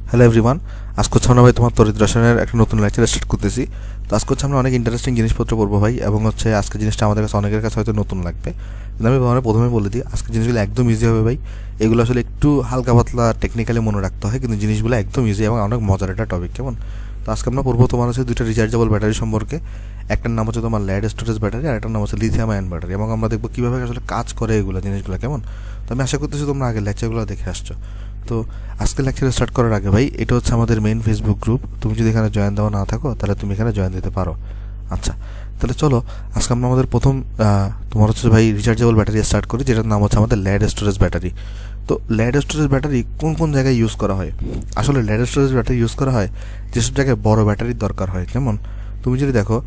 Hello everyone, আজকে হচ্ছে আমরা ভাই তোমার তড়িৎ রসায়নের একটা নতুন লেকচার স্টার্ট করতেছি। তো আজকে হচ্ছে আমরা অনেক ইন্টারেস্টিং জিনিসপত্র পড়বো ভাই, এবং হচ্ছে আজকে জিনিসটা আমাদের কাছে অনেকের কাছে হয়তো নতুন লাগবে। কিন্তু আমি প্রথমে বলে দিই, আজকে জিনিসগুলো একদম ইজি হবে ভাই। এগুলো আসলে একটু হালকা পাতলা টেকনিক্যালি মনে রাখতে হয়, কিন্তু জিনিসগুলো একদম ইজি এবং অনেক মজার একটা টপিক। কেমন? তো আজকে আমরা পড়বো তোমার হচ্ছে দুইটা রিচার্জেবল ব্যাটারি সম্পর্কে। একটার নাম হচ্ছে তোমার লেড স্টোরেজ ব্যাটারি, আর একটার নাম হচ্ছে লিথিয়াম আয়ন ব্যাটারি, এবং আমরা দেখবো কীভাবে আসলে কাজ করে এগুলো জিনিসগুলো। কেমন? তো আমি আশা করতেছি তোমরা আগের লেকচারগুলো দেখে আসছো। তো আজকে লেকচার স্টার্ট করার আগে ভাই, এটা হচ্ছে আমাদের মেইন ফেসবুক গ্রুপ। তুমি যদি এখানে জয়েন দেওয়া না থাকো তাহলে তুমি এখানে জয়েন দিতে পারো। আচ্ছা, তাহলে চলো আজকে আমরা আমাদের প্রথম তোমার হচ্ছে ভাই রিচার্জেবল ব্যাটারি স্টার্ট করি, যেটার নাম হচ্ছে আমাদের লেড স্টোরেজ ব্যাটারি। তো লেড স্টোরেজ ব্যাটারি কোন কোন জায়গায় ইউজ করা হয়? আসলে লেড স্টোরেজ ব্যাটারি ইউজ করা হয় যেসব জায়গায় বড় ব্যাটারির দরকার হয়। যেমন তুমি যদি দেখো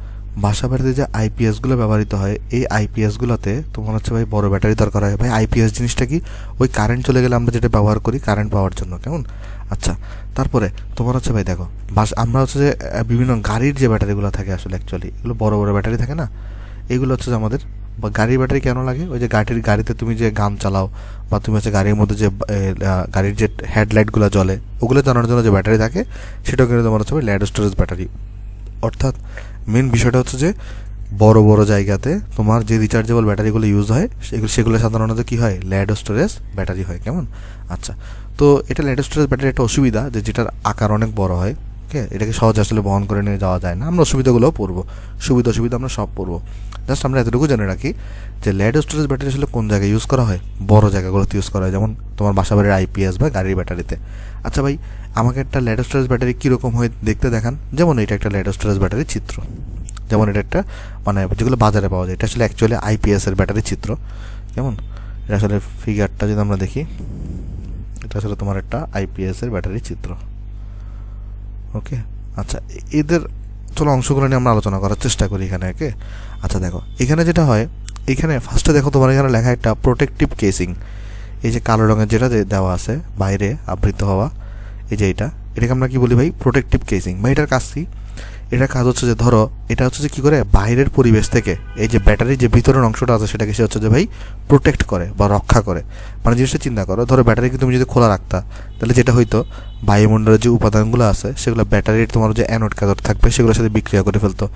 বাসা বাড়িতে যে আইপিএসগুলো ব্যবহৃত হয়, এই আইপিএসগুলোতে তোমার হচ্ছে ভাই বড় ব্যাটারি দরকার হয়। ভাই আইপিএস জিনিসটা কি? ওই কারেন্ট চলে গেলে আমরা যেটা ব্যবহার করি কারেন্ট পাওয়ার জন্য। কেমন? আচ্ছা, তারপরে তোমার হচ্ছে ভাই দেখো আমরা হচ্ছে যে বিভিন্ন গাড়ির যে ব্যাটারিগুলো থাকে, আসলে অ্যাকচুয়ালি এগুলো বড় বড় ব্যাটারি থাকে না, এগুলো হচ্ছে যে আমাদের গাড়ির ব্যাটারি কেন লাগে? ওই যে গাড়িতে তুমি যে গান চালাও, বা তুমি হচ্ছে গাড়ির মধ্যে যে গাড়ির যে হেডলাইটগুলো জ্বলে, ওগুলো জানার জন্য যে ব্যাটারি থাকে, সেটাও কিন্তু তোমার হচ্ছে লেড স্টোরেজ ব্যাটারি। অর্থাৎ মেন বিষয়টা হচ্ছে যে বড় বড় জায়গাতে তোমার যে রিচার্জেবল ব্যাটারিগুলো ইউজ হয়, সেগুলো সাধারণত কী হয়? লেড স্টোরেজ ব্যাটারি হয়। কেমন? আচ্ছা, তো এটা লেড স্টোরেজ ব্যাটারি একটা অসুবিধা যে যেটার আকার অনেক বড় হয়। ওকে, এটাকে সহজে আসলে বহন করে নিয়ে যাওয়া যায় না। আমরা অসুবিধাগুলোও পড়বো, অসুবিধা আমরা সব পড়বো। জাস্ট আমরা এতটুকু জেনে রাখি যে লেড স্টোরেজ ব্যাটারি আসলে কোন জায়গায় ইউজ করা হয়? বড় জায়গাগুলোতে ইউজ করা হয়, যেমন তোমার বাসাবাড়ির আইপিএস বা গাড়ির ব্যাটারিতে। আচ্ছা ভাই, আমাকে একটা লেড স্টোরেজ ব্যাটারি কীরকম হয় দেখতে দেখান। যেমন এটা একটা লেড স্টোরেজ ব্যাটারির চিত্র, যেমন এটা একটা মানে যেগুলো বাজারে পাওয়া যায়, এটা আসলে অ্যাকচুয়ালি আইপিএসের ব্যাটারির চিত্র। কেমন? এটা আসলে ফিগারটা যদি আমরা দেখি, এটা আসলে তোমার একটা আইপিএসের ব্যাটারির চিত্র। ওকে, আচ্ছা, এদের চলো অংশগুলো নিয়ে আমরা আলোচনা করার চেষ্টা করি এখানে। ওকে, আচ্ছা দেখো এখানে যেটা হয়, এখানে ফার্স্টে দেখো তোমার এখানে লেখা একটা প্রোটেক্টিভ কেসিং। এই যে কালো রঙের যেটা দেওয়া আছে বাইরে আবৃত হওয়া, এই যে এটাকে আমরা কি বলি ভাই? Protective casing. ভাই এটার কাজ কি? এটার কাজ হচ্ছে যে ধরো এটা হচ্ছে যে কী করে বাইরের পরিবেশ থেকে এই যে ব্যাটারির যে ভিতরের অংশটা আছে সেটাকে সে হচ্ছে যে ভাই প্রোটেক্ট করে বা রক্ষা করে। মানে জিনিসটা চিন্তা করো, ধরো ব্যাটারিকে তুমি যদি খোলা রাখতা, তাহলে যেটা হয়তো বায়ুমণ্ডলের যে উপাদানগুলো আছে সেগুলো ব্যাটারির তোমার যে অ্যানোড ক্যাথোড থাকবে সেগুলোর সাথে বিক্রিয়া করে ফেলতো,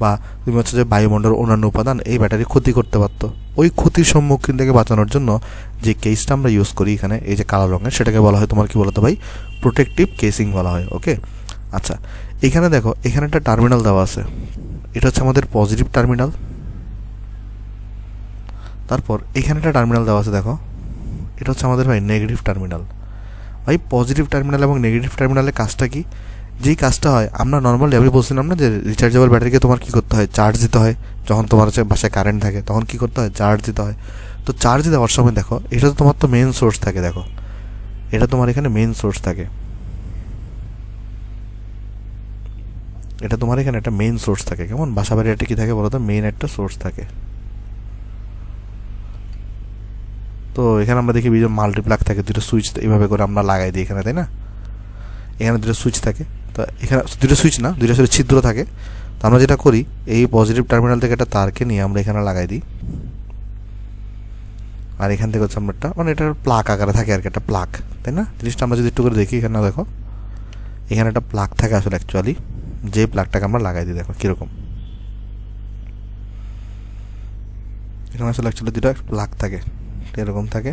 বা তুমি হচ্ছে যে বায়ুমণ্ডলের অন্যান্য উপাদান এই ব্যাটারি ক্ষতি করতে পারতো। ওই ক্ষতির সম্মুখীন থেকে বাঁচানোর জন্য যে কেসটা আমরা ইউজ করি এখানে, এই যে কালো রঙের, সেটাকে বলা হয় তোমার কি বলতো ভাই? প্রোটেক্টিভ কেসিং বলা হয়। ওকে, আচ্ছা, এখানে দেখো এখানে একটা টার্মিনাল দেওয়া আছে, এটা হচ্ছে আমাদের পজিটিভ টার্মিনাল। তারপর এখানে একটা টার্মিনাল দেওয়া আছে, দেখো এটা হচ্ছে আমাদের ভাই নেগেটিভ টার্মিনাল। ভাই পজিটিভ টার্মিনাল এবং নেগেটিভ টার্মিনালের কাজটা কি? যেই কাজটা হয় আমরা নর্মালি আমি বলছিলাম না যে রিচার্জেবল ব্যাটারিকে তোমার কী করতে হয়? চার্জ দিতে হয়। যখন তোমার হচ্ছে বাসায় কারেন্ট থাকে তখন কী করতে হয়? চার্জ দিতে হয়। তো চার্জ দেওয়ার সময় দেখো এটা তো তোমার তো মেন সোর্স থাকে, দেখো এটা তোমার এখানে মেন সোর্স থাকে, এটা তোমার এখানে একটা মেইন সোর্স থাকে। কেমন? বাসাবাড়ির একটা কী থাকে বলো তো? মেইন একটা সোর্স থাকে। তো এখানে আমরা দেখি মাল্টিপ্লাগ থাকে, দুটো সুইচ এইভাবে করে আমরা লাগাই দিই এখানে, তাই না? এখানে দুটো সুইচ থাকে, তো এখানে দুটো সুইচ না, দুটো আসলে ছিদ্র থাকে। তো আমরা যেটা করি, এই পজিটিভ টার্মিনাল থেকে একটা তারকে নিয়ে আমরা এখানে লাগাই দিই, আর এখান থেকে হচ্ছে আমরা একটা মানে এটা প্লাগ আকারে থাকে আর কি, একটা প্লাগ, তাই না? জিনিসটা আমরা যদি একটু করে দেখি, এখানে দেখো এখানে একটা প্লাগ থাকে আসলে অ্যাকচুয়ালি, যে প্লাগটাকে আমরা লাগাই দিই, দেখো কীরকম এখানে আসলে অ্যাকচুয়ালি দুটো প্লাগ থাকে, এরকম থাকে,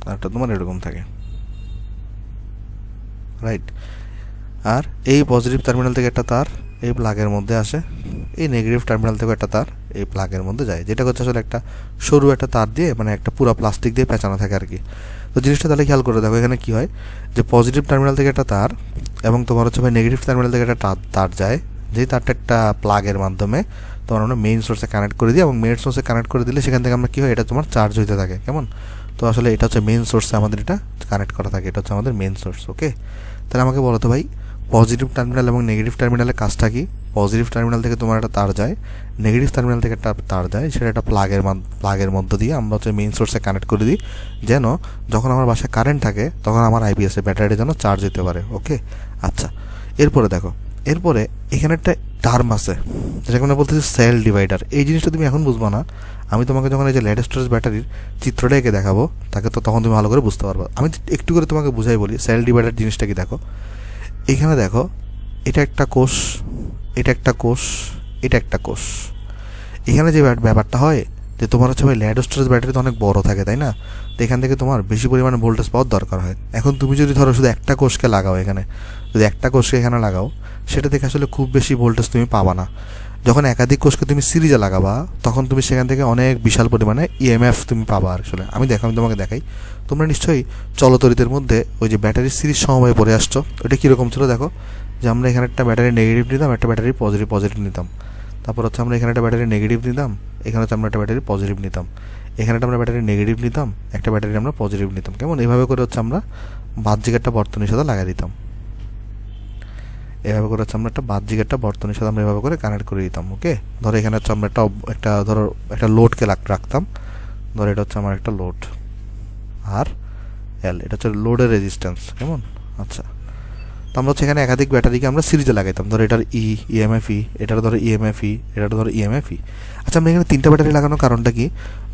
আর একটা তোমার এরকম থাকে, রাইট? আর এই পজিটিভ টার্মিনাল থেকে একটা তার এই প্লাগের মধ্যে আসে, এই নেগেটিভ টার্মিনাল থেকে একটা তার এই প্লাগের মধ্যে যায়, যেটা হচ্ছে আসলে একটা সরু একটা তার দিয়ে, মানে একটা পুরো প্লাস্টিক দিয়ে পেঁচানো থাকে আর কি। তো জিনিসটা তাহলে খেয়াল করে দেখো এখানে কী হয়, যে পজিটিভ টার্মিনাল থেকে একটা তার এবং তোমার হচ্ছে ভাই নেগেটিভ টার্মিনাল থেকে একটা তার যায়, যেই তারটা একটা প্লাগের মাধ্যমে তোমার আমরা মেইন সোর্সে কানেক্ট করে দিই, এবং মেইন সোর্সে কানেক্ট করে দিলে সেখান থেকে আমরা কী হয়, এটা তোমার চার্জ হইতে থাকে। কেমন? তো আসলে এটা হচ্ছে মেইন সোর্সে আমাদের এটা কানেক্ট করা থাকে, এটা হচ্ছে আমাদের মেইন সোর্স। ওকে, তাহলে আমাকে বলো তো ভাই পজিটিভ টার্মিনাল এবং নেগেটিভ টার্মিনালের কাজটা কি? পজিটিভ টার্মিনাল থেকে তোমার একটা তার যায়, নেগেটিভ টার্মিনাল থেকে একটা তার যায়, সেটা একটা প্লাগের মধ্য দিয়ে আমরা হচ্ছে মেইন সোর্সে কানেক্ট করে দিই, যেন যখন আমার বাসায় কারেন্ট থাকে তখন আমার আইপিএসের ব্যাটারি যেন চার্জ দিতে পারে। ওকে, আচ্ছা, এরপরে দেখো এরপরে এখানে একটা টার্ম আছে যেটাকে আমরা বলতেছি সেল ডিভাইডার। এই জিনিসটা তুমি এখন বুঝবা না, আমি তোমাকে যখন এই যে লেড স্টোরেজ ব্যাটারির চিত্রটা এঁকে দেখাবো তখন তুমি ভালো করে বুঝতে পারবে। আমি একটু করে তোমাকে বুঝাই বলি সেল ডিভাইডার জিনিসটা কি। দেখো এখানে দেখো, এটা একটা কোষ, এটা একটা কোষ, এটা একটা কোষ। এখানে যে ব্যাপারটা হয় যে তোমার হচ্ছে ভাই লেড স্টোরেজ ব্যাটারি তো অনেক বড় থাকে, তাই না? তো এখান থেকে তোমার বেশি পরিমাণে ভোল্টেজ পাওয়ার দরকার হয়। এখন তুমি যদি ধরো শুধু একটা কোষকে লাগাও, এখানে যদি একটা কোষকে এখানে লাগাও, সেটা থেকে আসলে খুব বেশি ভোল্টেজ তুমি পাবা না। যখন একাধিক কোষকে তুমি সিরিজে লাগাবা তখন তুমি সেখান থেকে অনেক বিশাল পরিমাণে ইএমএফ তুমি পাবা আসলে। আমি তোমাকে দেখাই। তোমরা নিশ্চয়ই চলতরিতের মধ্যে ওই যে ব্যাটারির সিরিজ সমবায় পড়ে আসছো, ওটা কীরকম ছিল দেখো, যে আমরা এখানে একটা ব্যাটারি নেগেটিভ নিতাম, একটা ব্যাটারি পজিটিভ নিতাম। তারপর হচ্ছে আমরা এখানে একটা ব্যাটারি নেগেটিভ নিতাম, এখানে হচ্ছে আমরা একটা ব্যাটারি পজিটিভ নিতাম, এখানে একটা আমরা ব্যাটারি নেগেটিভ নিতাম, একটা ব্যাটারি আমরা পজিটিভ নিতাম। কেমন এইভাবে করে হচ্ছে আমরা বাহ্যিক একটা বর্তনীর সাথে লাগিয়ে দিতাম। এভাবে করে হচ্ছে আমরা একটা বাহ্যিক একটা বর্তনীর সাথে আমরা এভাবে করে কানেক্ট করে দিতাম। ওকে, ধরো এখানে হচ্ছে আমরা ধরো একটা লোডকে রাখতাম। ধরো এটা হচ্ছে আমার একটা লোড আর এল, এটা হচ্ছে লোডের রেজিস্ট্যান্স। কেমন? আচ্ছা, তো আমরা হচ্ছে এখানে একাধিক ব্যাটারিকে আমরা সিরিজে লাগাইতাম। ধরো এটার ইএমএফই, এটার ধরো ইএমএফই, এটার ধরো ইএমএফই। আচ্ছা, আমরা এখানে 3টা ব্যাটারি লাগানোর কারণটা কি?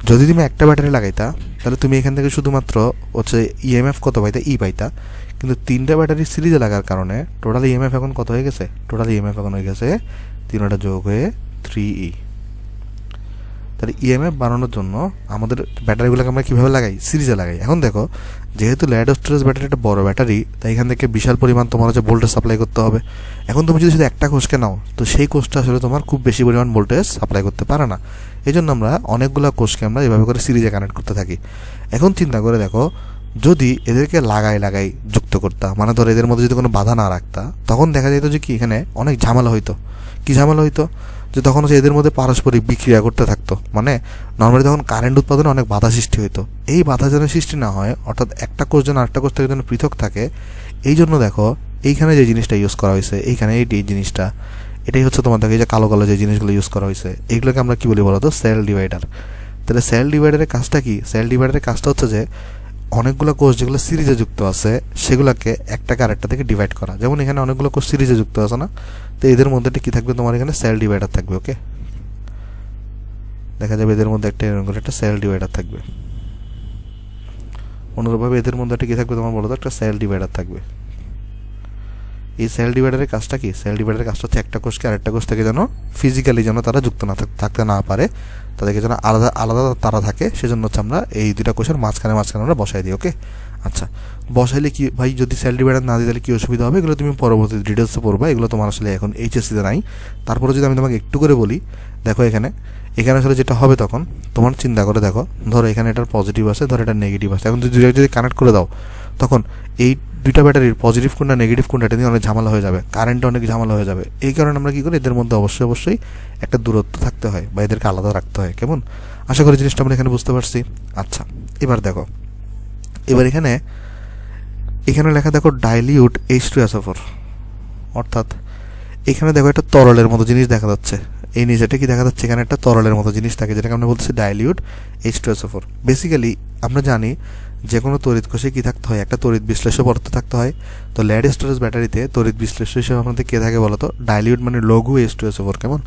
যদি তুমি একটা ব্যাটারি লাগাইতা তাহলে তুমি এখান থেকে শুধুমাত্র হচ্ছে ইএমএফ কত পাইতা, পাইতা। কিন্তু 3টা ব্যাটারি সিরিজে লাগার কারণে টোটাল ইএমএফ এখন কত হয়ে গেছে? টোটাল ইএমএফ এখন হয়ে গেছে 3টা যোগ হয়ে 3E। তাহলে ইএমএফ বাড়ানোর জন্য আমাদের ব্যাটারিগুলোকে আমরা কীভাবে লাগাই? সিরিজে লাগাই। এখন দেখো, যেহেতু লেড স্টোরেজ ব্যাটারি একটা বড় ব্যাটারি, তাই এখান থেকে বিশাল পরিমাণ তোমার হচ্ছে ভোল্টেজ সাপ্লাই করতে হবে। এখন তুমি যদি শুধু একটা কোষকে নাও, তো সেই কোষটা আসলে তোমার খুব বেশি পরিমাণ ভোল্টেজ সাপ্লাই করতে পারে না। এই জন্য আমরা অনেকগুলো কোষকে আমরা এভাবে করে সিরিজে কানেক্ট করতে থাকি। এখন চিন্তা করে দেখো, যদি এদেরকে লাগাই যুক্ত করতাম, মানে ধরো এদের মধ্যে যদি কোনো বাধা না রাখতা, তখন দেখা যেত যে কি এখানে অনেক ঝামেলা হইতো। কি ঝামেলা হইতো? যে তখন হচ্ছে এদের মধ্যে পারস্পরিক বিক্রিয়া করতে থাকতো, মানে নর্মালি তখন কারেন্ট উৎপাদনে অনেক বাধা সৃষ্টি হইতো। এই বাধা যেন সৃষ্টি না হয়, অর্থাৎ একটা কোষ যেন আরেকটা কোষ থেকে যেন পৃথক থাকে, এই জন্য দেখো এইখানে যে জিনিসটা ইউজ করা হয়েছে, এইখানে এই জিনিসটা, এটাই হচ্ছে তোমার দেখো এই যে কালো কালো যে জিনিসগুলো ইউজ করা হয়েছে, এইগুলোকে আমরা কী বলি বলো তো? Cell divider. তাহলে সেল ডিভাইডারের কাজটা কি? সেল ডিভাইডারের কাজটা হচ্ছে যে অনেকগুলো কোষ যেগুলো সিরিজে যুক্ত আছে সেগুলোকে একটাকে আরেকটা থেকে ডিভাইড করা। যেমন এখানে অনেকগুলো কোষ সিরিজে যুক্ত আছে না, তো এদের মধ্যে কি থাকবে? তোমার এখানে সেল ডিভাইডার থাকবে। ওকে, দেখা যাবে এদের মধ্যে একটা সেল ডিভাইডার থাকবে। অনুরূপভাবে এদের মধ্যে একটা কি থাকবে তোমার বলো তো? একটা সেল ডিভাইডার থাকবে। এই সেল ডিভাইডারের কাজটা কি? সেল ডিভাইডারের কাজটা হচ্ছে একটা কোষকে আরেকটা কোষ থেকে যেন ফিজিক্যালি যেন তারা যুক্ত না থাকতে না পারে, তাদেরকে যেন আলাদা আলাদা তারা থাকে, সেজন্য হচ্ছে আমরা এই দুইটা কোষের মাঝখানে আমরা বসাই দিই। ওকে, আচ্ছা, বসাইলে কি ভাই, যদি সেল ডিভাইডার না দিই তাহলে কী অসুবিধা হবে? এগুলো তুমি পরবর্তী ডিটেলসে পড়বা, এগুলো তোমার আসলে এখন এইচএসসিতে নাই। তারপরে যদি আমি তোমাকে একটু করে বলি, দেখো এখানে আসলে যেটা হবে তখন তোমার চিন্তা করে দেখো, ধরো এখানে এটার পজিটিভ আছে, ধরো এটা নেগেটিভ আছে। এখন যদি কানেক্ট করে দাও, তখন এই দুইটা ব্যাটারির পজিটিভ কোনটা নেগেটিভ কোনটা এটা নিয়ে অনেক ঝামেলা হয়ে যাবে, কারেন্টটা অনেক ঝামেলা হয়ে যাবে। এই কারণে আমরা কী করি? এদের মধ্যে অবশ্যই একটা দূরত্ব থাকতে হয় বা এদেরকে আলাদা রাখতে হয়। কেমন? আশা করি জিনিসটা আমরা এখানে বুঝতে পারছি। আচ্ছা, এবার দেখো, এবার এখানে লেখা দেখো ডাইলিউট H2SO4, অর্থাৎ এখানে দেখো একটা তরলের মতো জিনিস দেখা যাচ্ছে। এই নিচেটা কি দেখা যাচ্ছে? এখানে একটা তরলের মতো জিনিস থাকে, যেটাকে আমরা বলতেছি ডাইলিউট H2SO4। বেসিক্যালি আমরা জানি যে কোনো তড়িৎ কোষে কী থাকতে হয়? একটা তড়িৎ বিশ্লেষ্য পদার্থ থাকতে হয়। তো লেড স্টোরেজ ব্যাটারিতে তড়িৎ বিশ্লেষ্য হিসেবে আপনাদের কে থাকে বলো তো? ডাইলিউট মানে লঘু H2SO4। কেমন?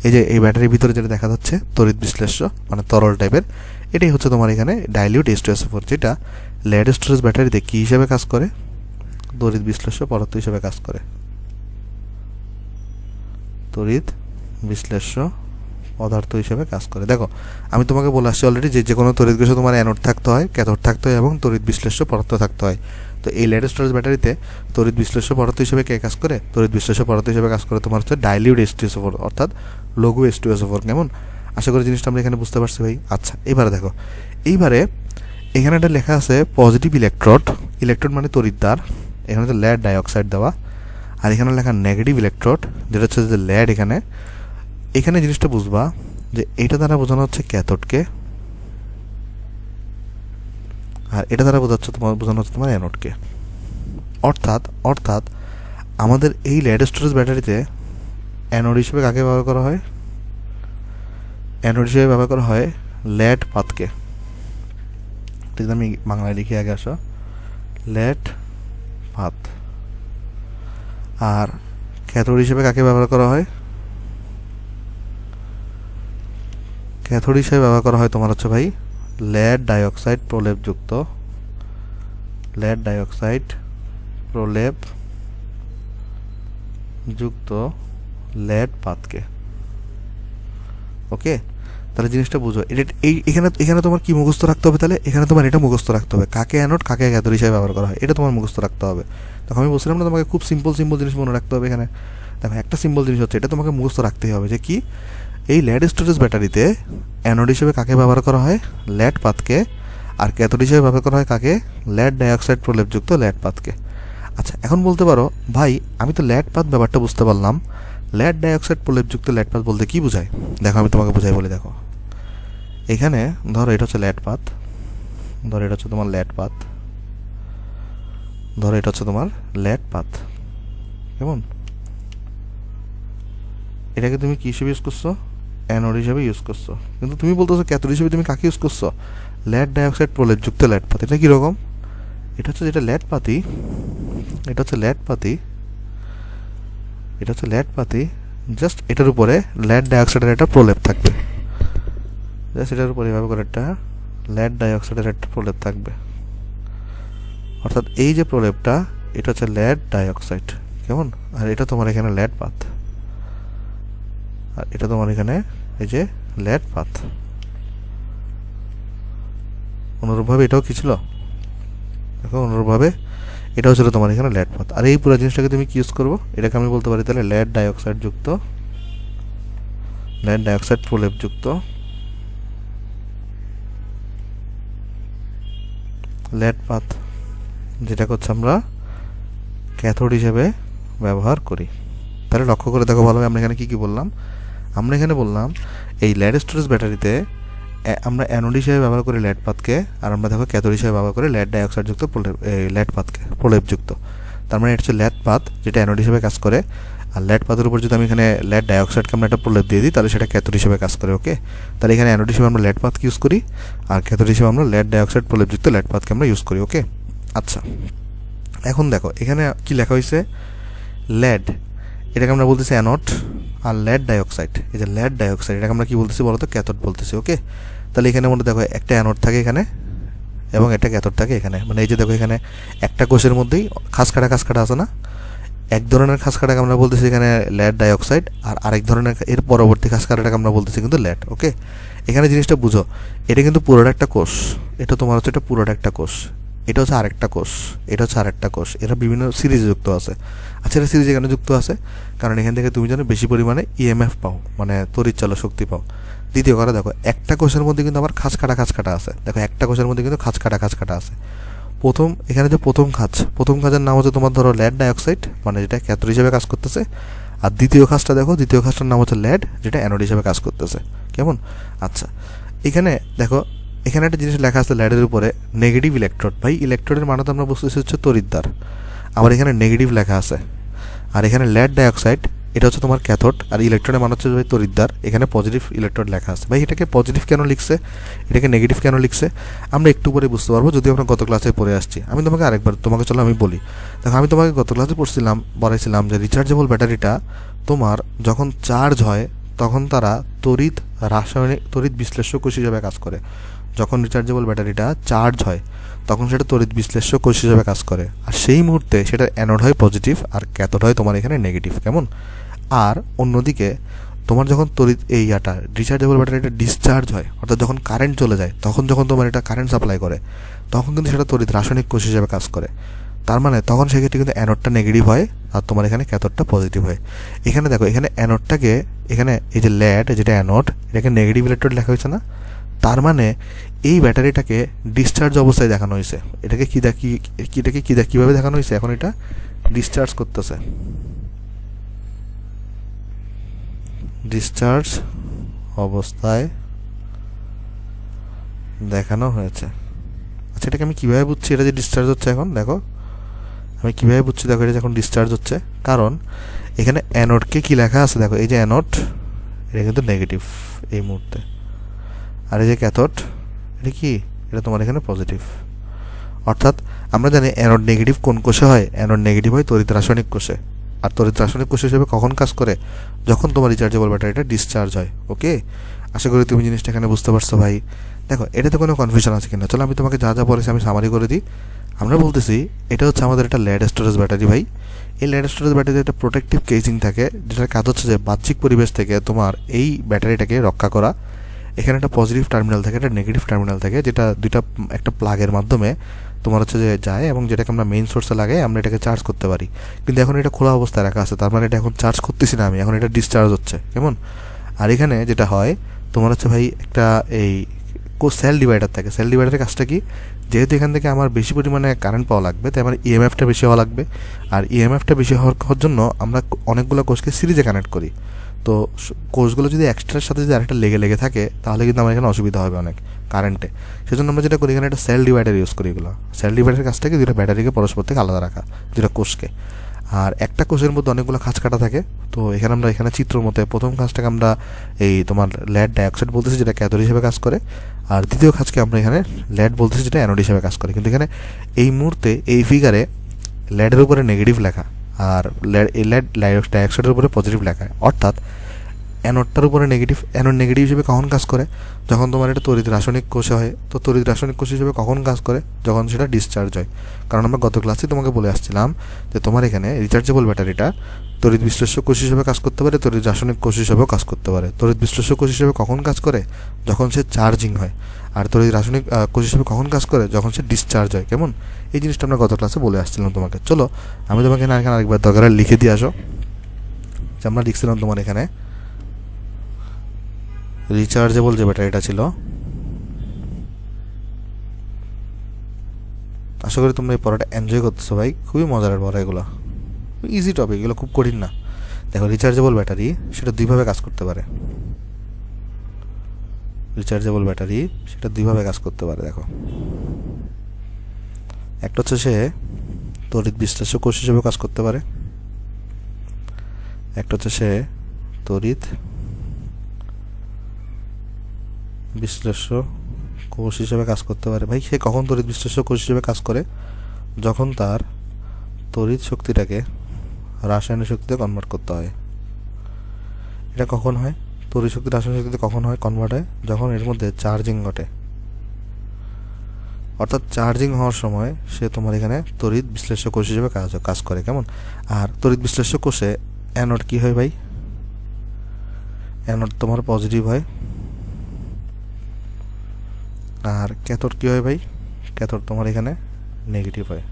এই যে এই ব্যাটারির ভিতরে যেটা দেখা যাচ্ছে তড়িৎ বিশ্লেষ্য মানে তরল টাইপের, এটাই হচ্ছে তোমার এখানে ডাইলিউট H2SO4, যেটা লেড স্টোরেজ ব্যাটারিতে কী হিসেবে কাজ করে? তড়িৎ বিশ্লেষ্য পদার্থ হিসেবে কাজ করে। তড়িৎ বিশ্লেষ্য পদার্থ হিসেবে কাজ করে। দেখো, আমি তোমাকে বলে আসছি অলরেডি যে কোনো তড়িৎ কোষে তোমার অ্যানোড থাকতে হয়, ক্যাথোড থাকতে হয় এবং তড়িৎ বিশ্লেষ্য পদার্থ থাকতে হয়। তো এই লেড স্টোরেজ ব্যাটারিতে তড়িৎ বিশ্লেষ্য পদার্থ হিসেবে কে কাজ করে? তড়িৎ বিশ্লেষ্য পদার্থ হিসেবে কাজ করে তোমার হচ্ছে ডাইলিউট H2SO4, অর্থাৎ লঘু H2SO4। কেমন? আশা করি জিনিসটা আমরা এখানে বুঝতে পারছি ভাই। আচ্ছা, এবারে দেখো, এইবারে এখানে একটা লেখা আছে পজিটিভ ইলেকট্রোড মানে তড়িৎদ্বার, এখানে হচ্ছে লেড ডাইঅক্সাইড দেওয়া, আর এখানে লেখা নেগেটিভ ইলেকট্রোড, যেটা হচ্ছে যে লেড। এখানে জিনিসটা বুঝবা যে এটা দ্বারা বোঝানো হচ্ছে ক্যাথোডকে, আর এটা দ্বারা বোঝানো হচ্ছে তোমার অ্যানোডকে। অর্থাৎ আমাদের এই লেড স্টোরেজ ব্যাটারিতে অ্যানোড হিসেবে কাকে ব্যবহার করা হয়? অ্যানোড হিসেবে ব্যবহার করা হয় লেড পাতকে। ঠিক, আমি বাংলায় লিখে আগে আসো, লেড পাত। আর ক্যাথোড হিসেবে কাকে ব্যবহার করা হয়? ক্যাথোড হিসেবে ব্যবহার করা হয় তোমার হচ্ছে ভাই লেড ডাইঅক্সাইড প্রলেপযুক্ত লেড পাতকে। ওকে, তাহলে জিনিসটা বুঝো। এখানে তোমার কি মুখস্থ রাখতে হবে? তাহলে এখানে তোমার এটা মুখস্থ রাখতে হবে, কাকে অ্যানোড কাকে ক্যাথোড হিসেবে ব্যবহার করা হয়, এটা তোমার মুখস্থ রাখতে হবে। তখন আমি বলছিলাম না তোমাকে খুব সিম্পল জিনিস মনে রাখতে হবে। এখানে দেখো একটা সিম্পল জিনিস হচ্ছে, এটা তোমাকে মুখস্থ রাখতেই হবে যে কি, এই লেড স্টোরেজ ব্যাটারিতে অ্যানোড হিসেবে কাকে ব্যবহার করা হয়? লেড পাতকে। আর ক্যাথোড হিসেবে ব্যবহার করা হয় কাকে? লেড ডাইঅক্সাইড প্রলেপযুক্ত লেড পাতকে। আচ্ছা, এখন বলতে পারো ভাই আমি তো লেড পাত ব্যাপারটা বুঝতে পারলাম, লেড ডাইঅক্সাইড প্রলেপযুক্ত লেড পাত বলতে কি বোঝায়? দেখো আমি তোমাকে বোঝাই বলি। দেখো এখানে ধরো এটা হচ্ছে লেড পাত, ধরো এটা হচ্ছে তোমার লেড পাত, কেমন? এটাকে তুমি কি হিসেবে ইউজ করছো? অ্যানোড হিসেবে ইউজ করছো। কিন্তু তুমি বলতেছো ক্যাথোড হিসেবে তুমি কাকে ইউজ করছো? লেড ডাইঅক্সাইড প্রলেপযুক্ত লেড পাত। এটা কীরকম? এটা হচ্ছে যেটা লেড পাতি, জাস্ট এটার উপরে লেড ডাইঅক্সাইডের একটা প্রলেপ থাকবে। জাস্ট এটার উপরে এভাবে করে একটা লেড ডাইঅক্সাইডের একটা প্রলেপ থাকবে। অর্থাৎ এই যে প্রলেপটা, এটা হচ্ছে লেড ডাইঅক্সাইড, কেমন? আর এটা তোমার এখানে লেড পাত, আর এটা তোমার এখানে এই যে লেড পাত। অনুরূপভাবে এটাও কি ছিল? দেখো অনুরূপভাবে এটা হচ্ছিল তোমার এখানে লেড পাত। আর এই পুরো জিনিসটাকে তুমি কি ইউজ করবো? এটাকে আমি বলতে পারি তাহলে লেড ডাইঅক্সাইড প্রলেপযুক্ত লেড পাত, যেটাকে হচ্ছে আমরা ক্যাথোড হিসেবে ব্যবহার করি। তাহলে লক্ষ্য করে দেখো ভালোভাবে আমরা এখানে কী বললাম। আমরা এখানে বললাম এই লেড স্টোরেজ ব্যাটারিতে আমরা অ্যানোড হিসেবে ব্যবহার করি লেড পাতকে, আর আমরা দেখো ক্যাথোড হিসেবে ব্যবহার করি লেড ডাইঅক্সাইডযুক্ত লেড পাতকে, প্রলেপযুক্ত। তার মানে এটা হচ্ছে লেড পাত যেটা অ্যানোড হিসেবে কাজ করে, আর লেড পাতের উপর যদি আমি এখানে লেড ডাইঅক্সাইডকে আমরা একটা প্রলেপ দিয়ে দিই তাহলে সেটা ক্যাথোড হিসেবে কাজ করে। ওকে, তাহলে এখানে অ্যানোড হিসেবে আমরা লেড পাতকে ইউজ করি, আর ক্যাথোড হিসেবে আমরা লেড ডাইঅক্সাইড প্রলেপযুক্ত লেড পাতকে আমরা ইউজ করি। ওকে, আচ্ছা এখন দেখো এখানে কি লেখা হয়েছে? লেড, এটাকে আমরা বলতেছি অ্যানোড, আর লেড ডাইঅক্সাইড, এই যে লেড ডাইঅক্সাইড এটাকে আমরা কি বলতেছি বলতো? ক্যাথোড বলতেছি। ওকে, তাহলে এখানে মধ্যে দেখো একটা অ্যানোড থাকে এখানে এবং একটা ক্যাথোড থাকে এখানে। মানে এই যে দেখো এখানে একটা কোষের মধ্যেই খাস কাটা আছে না? এক ধরনের খাস কাটাকে আমরা বলতেছি এখানে লেড ডাইঅক্সাইড, আর আরেক ধরনের এর পরবর্তী খাস কাটাটাকে আমরা বলতেছি কিন্তু লেড। ওকে, এখানে জিনিসটা বুঝো, এটা কিন্তু পুরোটা একটা কোষ, এটা তোমার হচ্ছে এটা পুরোটা একটা কোষ, এটা হচ্ছে আরেকটা কোষ, এটা হচ্ছে আরেকটা কোষ, এরা বিভিন্ন সিরিজে যুক্ত আছে। আচ্ছা, এটা সিরিজে কেন যুক্ত আছে? কারণ এখান থেকে তুমি যেন বেশি পরিমাণে ইএমএফ পাও, মানে তড়িৎচালক শক্তি পাও। দ্বিতীয় কথা দেখো, একটা কোষের মধ্যে কিন্তু আবার খাস কাটা আছে। দেখো একটা কোষের মধ্যে কিন্তু খাস কাটা আছে। এখানে যে প্রথম খাঁজের নাম হচ্ছে তোমার ধরো লেড ডাইঅক্সাইড, মানে যেটা ক্যাথোড হিসেবে কাজ করতেছে। আর দ্বিতীয় খাঁজটা দেখো, দ্বিতীয় খাঁজটার নাম হচ্ছে লেড, যেটা অ্যানোড হিসেবে কাজ করতেছে। কেমন? আচ্ছা, এখানে দেখো এখানে একটা জিনিস লেখা আছে লেডের উপরে, নেগেটিভ ইলেকট্রোড। ভাই ইলেকট্রোডের মানে তো আমরা বুঝতেছি হচ্ছে তড়িৎদ্বার, আবার এখানে নেগেটিভ লেখা আছে। আর এখানে লেড ডাইঅক্সাইড এটা হচ্ছে তোমার ক্যাথোড, আর ইলেকট্রনের মানে হচ্ছে ভাই তড়িৎদ্বার, এখানে পজিটিভ ইলেকট্রোড লেখা আছে। ভাই এটাকে পজিটিভ কেন লিখছে, এটাকে নেগেটিভ কেন লিখছে আমরা একটু পরে বুঝতে পারবো, যদি আমরা গত ক্লাসে পড়ে আসছি। আমি তোমাকে চলো আমি বলি। দেখো আমি তোমাকে গত ক্লাসে বলেছিলাম যে রিচার্জেবল ব্যাটারিটা তোমার যখন চার্জ হয় তখন তারা তড়িৎ বিশ্লেষ্য কোষ হিসেবে কাজ করে। যখন রিচার্জেবল ব্যাটারিটা চার্জ হয় তখন সেটা তড়িৎ বিশ্লেষ্য কোষ হিসেবে কাজ করে, আর সেই মুহূর্তে সেটা অ্যানোড হয় পজিটিভ আর ক্যাথোড হয় তোমার এখানে নেগেটিভ। কেমন? আর অন্যদিকে তোমার যখন রিচার্জেবল ব্যাটারিটা ডিসচার্জ হয়, অর্থাৎ যখন কারেন্ট চলে যায়, তখন যখন তোমার এটা কারেন্ট সাপ্লাই করে তখন কিন্তু সেটা তড়িৎ রাসায়নিক কোষ হিসেবে কাজ করে। তার মানে তখন সেক্ষেত্রে কিন্তু অ্যানোডটা নেগেটিভ হয় আর তোমার এখানে ক্যাথোডটা পজিটিভ হয়। এখানে দেখো এখানে অ্যানোডটাকে, এখানে এই যে লেড যেটা অ্যানোড, এটাকে নেগেটিভ ইলেকট্রোড লেখা হয়েছে না? তার মানে এই ব্যাটারিটাকে ডিসচার্জ অবস্থায় দেখানো হয়েছে। এটাকে কীভাবে দেখানো হয়েছে? এখন এটা ডিসচার্জ করতেছে, ডিসচার্জ অবস্থায় দেখানো হয়েছে। আচ্ছা, এটাকে আমি কীভাবে বুঝছি এটা যে ডিসচার্জ হচ্ছে? এখন দেখো আমি কীভাবে বুঝছি, দেখো এটা যখন ডিসচার্জ হচ্ছে, কারণ এখানে অ্যানোডকে কী লেখা আছে দেখো, এই যে অ্যানোড এটা কিন্তু নেগেটিভ এই মুহূর্তে, আর এই যে ক্যাথোড এটা কি, এটা তোমার এখানে পজিটিভ। অর্থাৎ আমরা জানি অ্যানোড নেগেটিভ কোন কোষে হয়? অ্যানোড নেগেটিভ হয় তড়িৎ রাসায়নিক কোষে। আর তড়িৎ রাসায়নিক কোষ হিসেবে কখন কাজ করে, যখন তোমার রিচার্জেবল ব্যাটারিটা ডিসচার্জ হয়। ওকে, আশা করি তুমি জিনিসটা এখানে বুঝতে পারছো ভাই। দেখো এটাতে কোনো কনফিউশন আছে কিনা, চলো আমি তোমাকে যা যা বলেছি আমি সামারি করে দিই। আমরা বলতেছি এটা হচ্ছে আমাদের একটা লেড স্টোরেজ ব্যাটারি ভাই। এই লেড স্টোরেজ ব্যাটারিতে একটা প্রোটেক্টিভ কেসিং থাকে, যেটার কাজ হচ্ছে যে বাহ্যিক পরিবেশ থেকে তোমার এই ব্যাটারিটাকে রক্ষা করা। এখানে একটা পজিটিভ টার্মিনাল থাকে, একটা নেগেটিভ টার্মিনাল থাকে, যেটা দুইটা একটা প্লাগের মাধ্যমে তোমার হচ্ছে যে যায় এবং যেটাকে আমরা মেইন সোর্সে লাগাই আমরা এটাকে চার্জ করতে পারি। কিন্তু এখন এটা খোলা অবস্থায় রাখা আছে, তার মানে এটা এখন চার্জ করতেছি না আমি, এখন এটা ডিসচার্জ হচ্ছে। কেমন? আর এখানে যেটা হয় তোমার হচ্ছে ভাই একটা এই সেল ডিভাইডার থাকে। সেল ডিভাইডারের কাজটা কি, যেহেতু এখান থেকে আমার বেশি পরিমাণে কারেন্ট পাওয়া লাগবে, তাই আমার ইএমএফটা বেশি হওয়া লাগবে। আর ইএমএফটা বেশি হওয়ার জন্য আমরা অনেকগুলো কোষকে সিরিজে কানেক্ট করি। তো কোষগুলো যদি এক্সট্রার সাথে যদি আরেকটা লেগে থাকে তাহলে কিন্তু আমার এখানে অসুবিধা হবে অনেক কারেন্টে। সেজন্য আমরা যেটা করি, এখানে একটা সেল ডিভাইডার ইউজ করি। এগুলো সেল ডিভাইডারের কাজটা কি, দুটো ব্যাটারিকে পরস্পর থেকে আলাদা রাখা, দুটো কোষকে। আর একটা কোষের মধ্যে অনেকগুলো খাঁজ কাটা থাকে। তো এখানে আমরা এখানে চিত্র মতে প্রথম খাঁজটাকে আমরা এই তোমার লেড ডাইঅক্সাইড বলতেছি, যেটা ক্যাথোড হিসেবে কাজ করে। আর দ্বিতীয় খাঁজকে আমরা এখানে লেড বলতেছি, যেটা অ্যানোড হিসেবে কাজ করে। কিন্তু এখানে এই মুহূর্তে এই ফিগারে লেডের উপরে নেগেটিভ লেখা আর লেড ডাইঅক্সাইডের উপরে পজিটিভ লেখা, অর্থাৎ অ্যানোডটার উপরে নেগেটিভ। অ্যানোড নেগেটিভ হিসেবে কখন কাজ করে, যখন তোমার এটা তড়িৎ রাসায়নিক কোষে হয়। তো তড়িৎ রাসায়নিক কোষ হিসেবে কখন কাজ করে, যখন সেটা ডিসচার্জ হয়। কারণ আমরা গত ক্লাসে তোমাকে বলে আসছিলাম যে তোমার এখানে রিচার্জেবল ব্যাটারিটা তড়িৎ বিশ্লেষ্য কোষ হিসেবে কাজ করতে পারে, তড়িৎ রাসায়নিক কোষ হিসেবেও কাজ করতে পারে। তড়িৎ বিশ্লেষ্য কোষ হিসেবে কখন কাজ করে, যখন সে চার্জিং হয়। আর তড়িৎ রাসায়নিক কোষ হিসেবে কখন কাজ করে, যখন সে ডিসচার্জ হয়। কেমন? এই জিনিসটা আমরা গত ক্লাসে বলে আসছিলাম তোমাকে। চলো আমি তোমাকে এখানে আরেকবার দরকার লিখে দিয়ে আসো যে আমরা লিখছিলাম তোমার এখানে রিচার্জেবল যে ব্যাটারিটা ছিল। আশা করি তোমরা এই পড়াটা এনজয় করতেছো ভাই, খুবই মজার পড়া এগুলো, ইজি টপিক, এগুলো খুব কঠিন না। দেখো রিচার্জেবল ব্যাটারি সেটা দুইভাবে কাজ করতে পারে। রিচার্জেবল ব্যাটারি সেটা দুইভাবে কাজ করতে পারে। দেখো একটা হচ্ছে সে তড়িৎ বিশ্লেষ্য কোষ হিসেবে কাজ করতে পারে, একটা হচ্ছে সে তড়িৎ বিশ্লেষ্য কোষ হিসেবে কাজ করতে পারে। ভাই সে কখন তড়িৎ বিশ্লেষ্য কোষ হিসেবে কাজ করে, যখন তার তড়িৎ শক্তিটাকে রাসায়নিক শক্তিতে কনভার্ট করতে হয়। এটা কখন হয়, তড়িৎ শক্তি রাসায়নিক শক্তিতে কখন হয় কনভার্ট হয়, যখন এর মধ্যে চার্জিং ঘটে। অর্থাৎ চার্জিং হওয়ার সময় সে তোমার এখানে তড়িৎ বিশ্লেষ্য কোষ হিসেবে কাজ করে। কেমন? আর তড়িৎ বিশ্লেষ্য কোষে অ্যানোড কি হয় ভাই, অ্যানোড তোমার পজিটিভ হয়। আর ক্যাথোড কী হয় ভাই, ক্যাথোড তোমার এখানে নেগেটিভ হয়।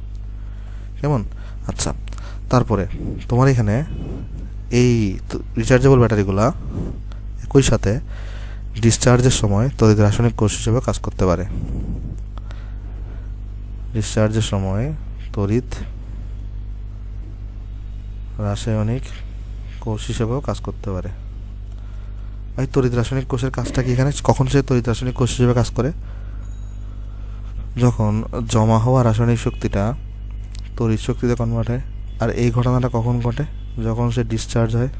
কেমন? আচ্ছা, তারপরে তোমার এখানে এই রিচার্জেবল ব্যাটারিগুলা একই সাথে ডিসচার্জের সময় তড়িৎ রাসায়নিক কোষ হিসেবে কাজ করতে পারে। ডিসচার্জের সময় তড়িৎ রাসায়নিক কোষ হিসেবেও কাজ করতে পারে। এই তড়িৎ রাসায়নিক কোষের কাজটা কি এখানে, কখন সে তড়িৎ রাসায়নিক কোষ হিসেবে কাজ করে, যখন জমা হওয়া রাসায়নিক শক্তিটা তড়িৎ শক্তিতে কনভার্ট হয়। আর এই ঘটনাটা কখন ঘটে, যখন সে ডিসচার্জ হয়,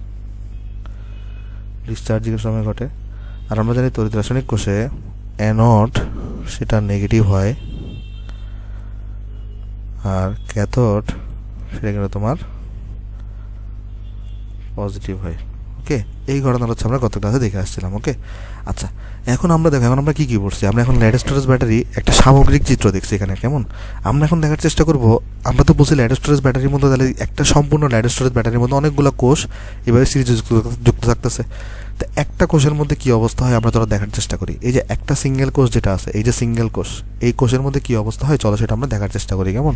ডিসচার্জিংয়ের সময় ঘটে। আর আমরা জানি তড়িৎ রাসায়নিক কোষে অ্যানোড সেটা নেগেটিভ হয়, আর ক্যাথোড সেটা কিন্তু তোমার পজিটিভ হয়। ওকে, এই ঘটনাটা হচ্ছে আমরা গত ক্লাসে দেখে আসছিলাম। ওকে, আচ্ছা এখন আমরা দেখো এখন আমরা কী কী পড়ছি। আমরা এখন লেড স্টোরেজ ব্যাটারি একটা সামগ্রিক চিত্র দেখছি এখানে। কেমন? আমরা এখন দেখার চেষ্টা করব, আমরা তো বলছি লেড স্টোরেজ ব্যাটারির মধ্যে, তাহলে একটা সম্পূর্ণ লেড স্টোরেজ ব্যাটারির মধ্যে অনেকগুলো কোষ এভাবে সিরিজে যুক্ত থাকতেছে। তো একটা কোষের মধ্যে কী অবস্থা হয় আমরা তোরা দেখার চেষ্টা করি। এই যে একটা সিঙ্গেল কোষ যেটা আছে, এই যে সিঙ্গেল কোষ, এই কোষের মধ্যে কী অবস্থা হয় চলো সেটা আমরা দেখার চেষ্টা করি। কেমন?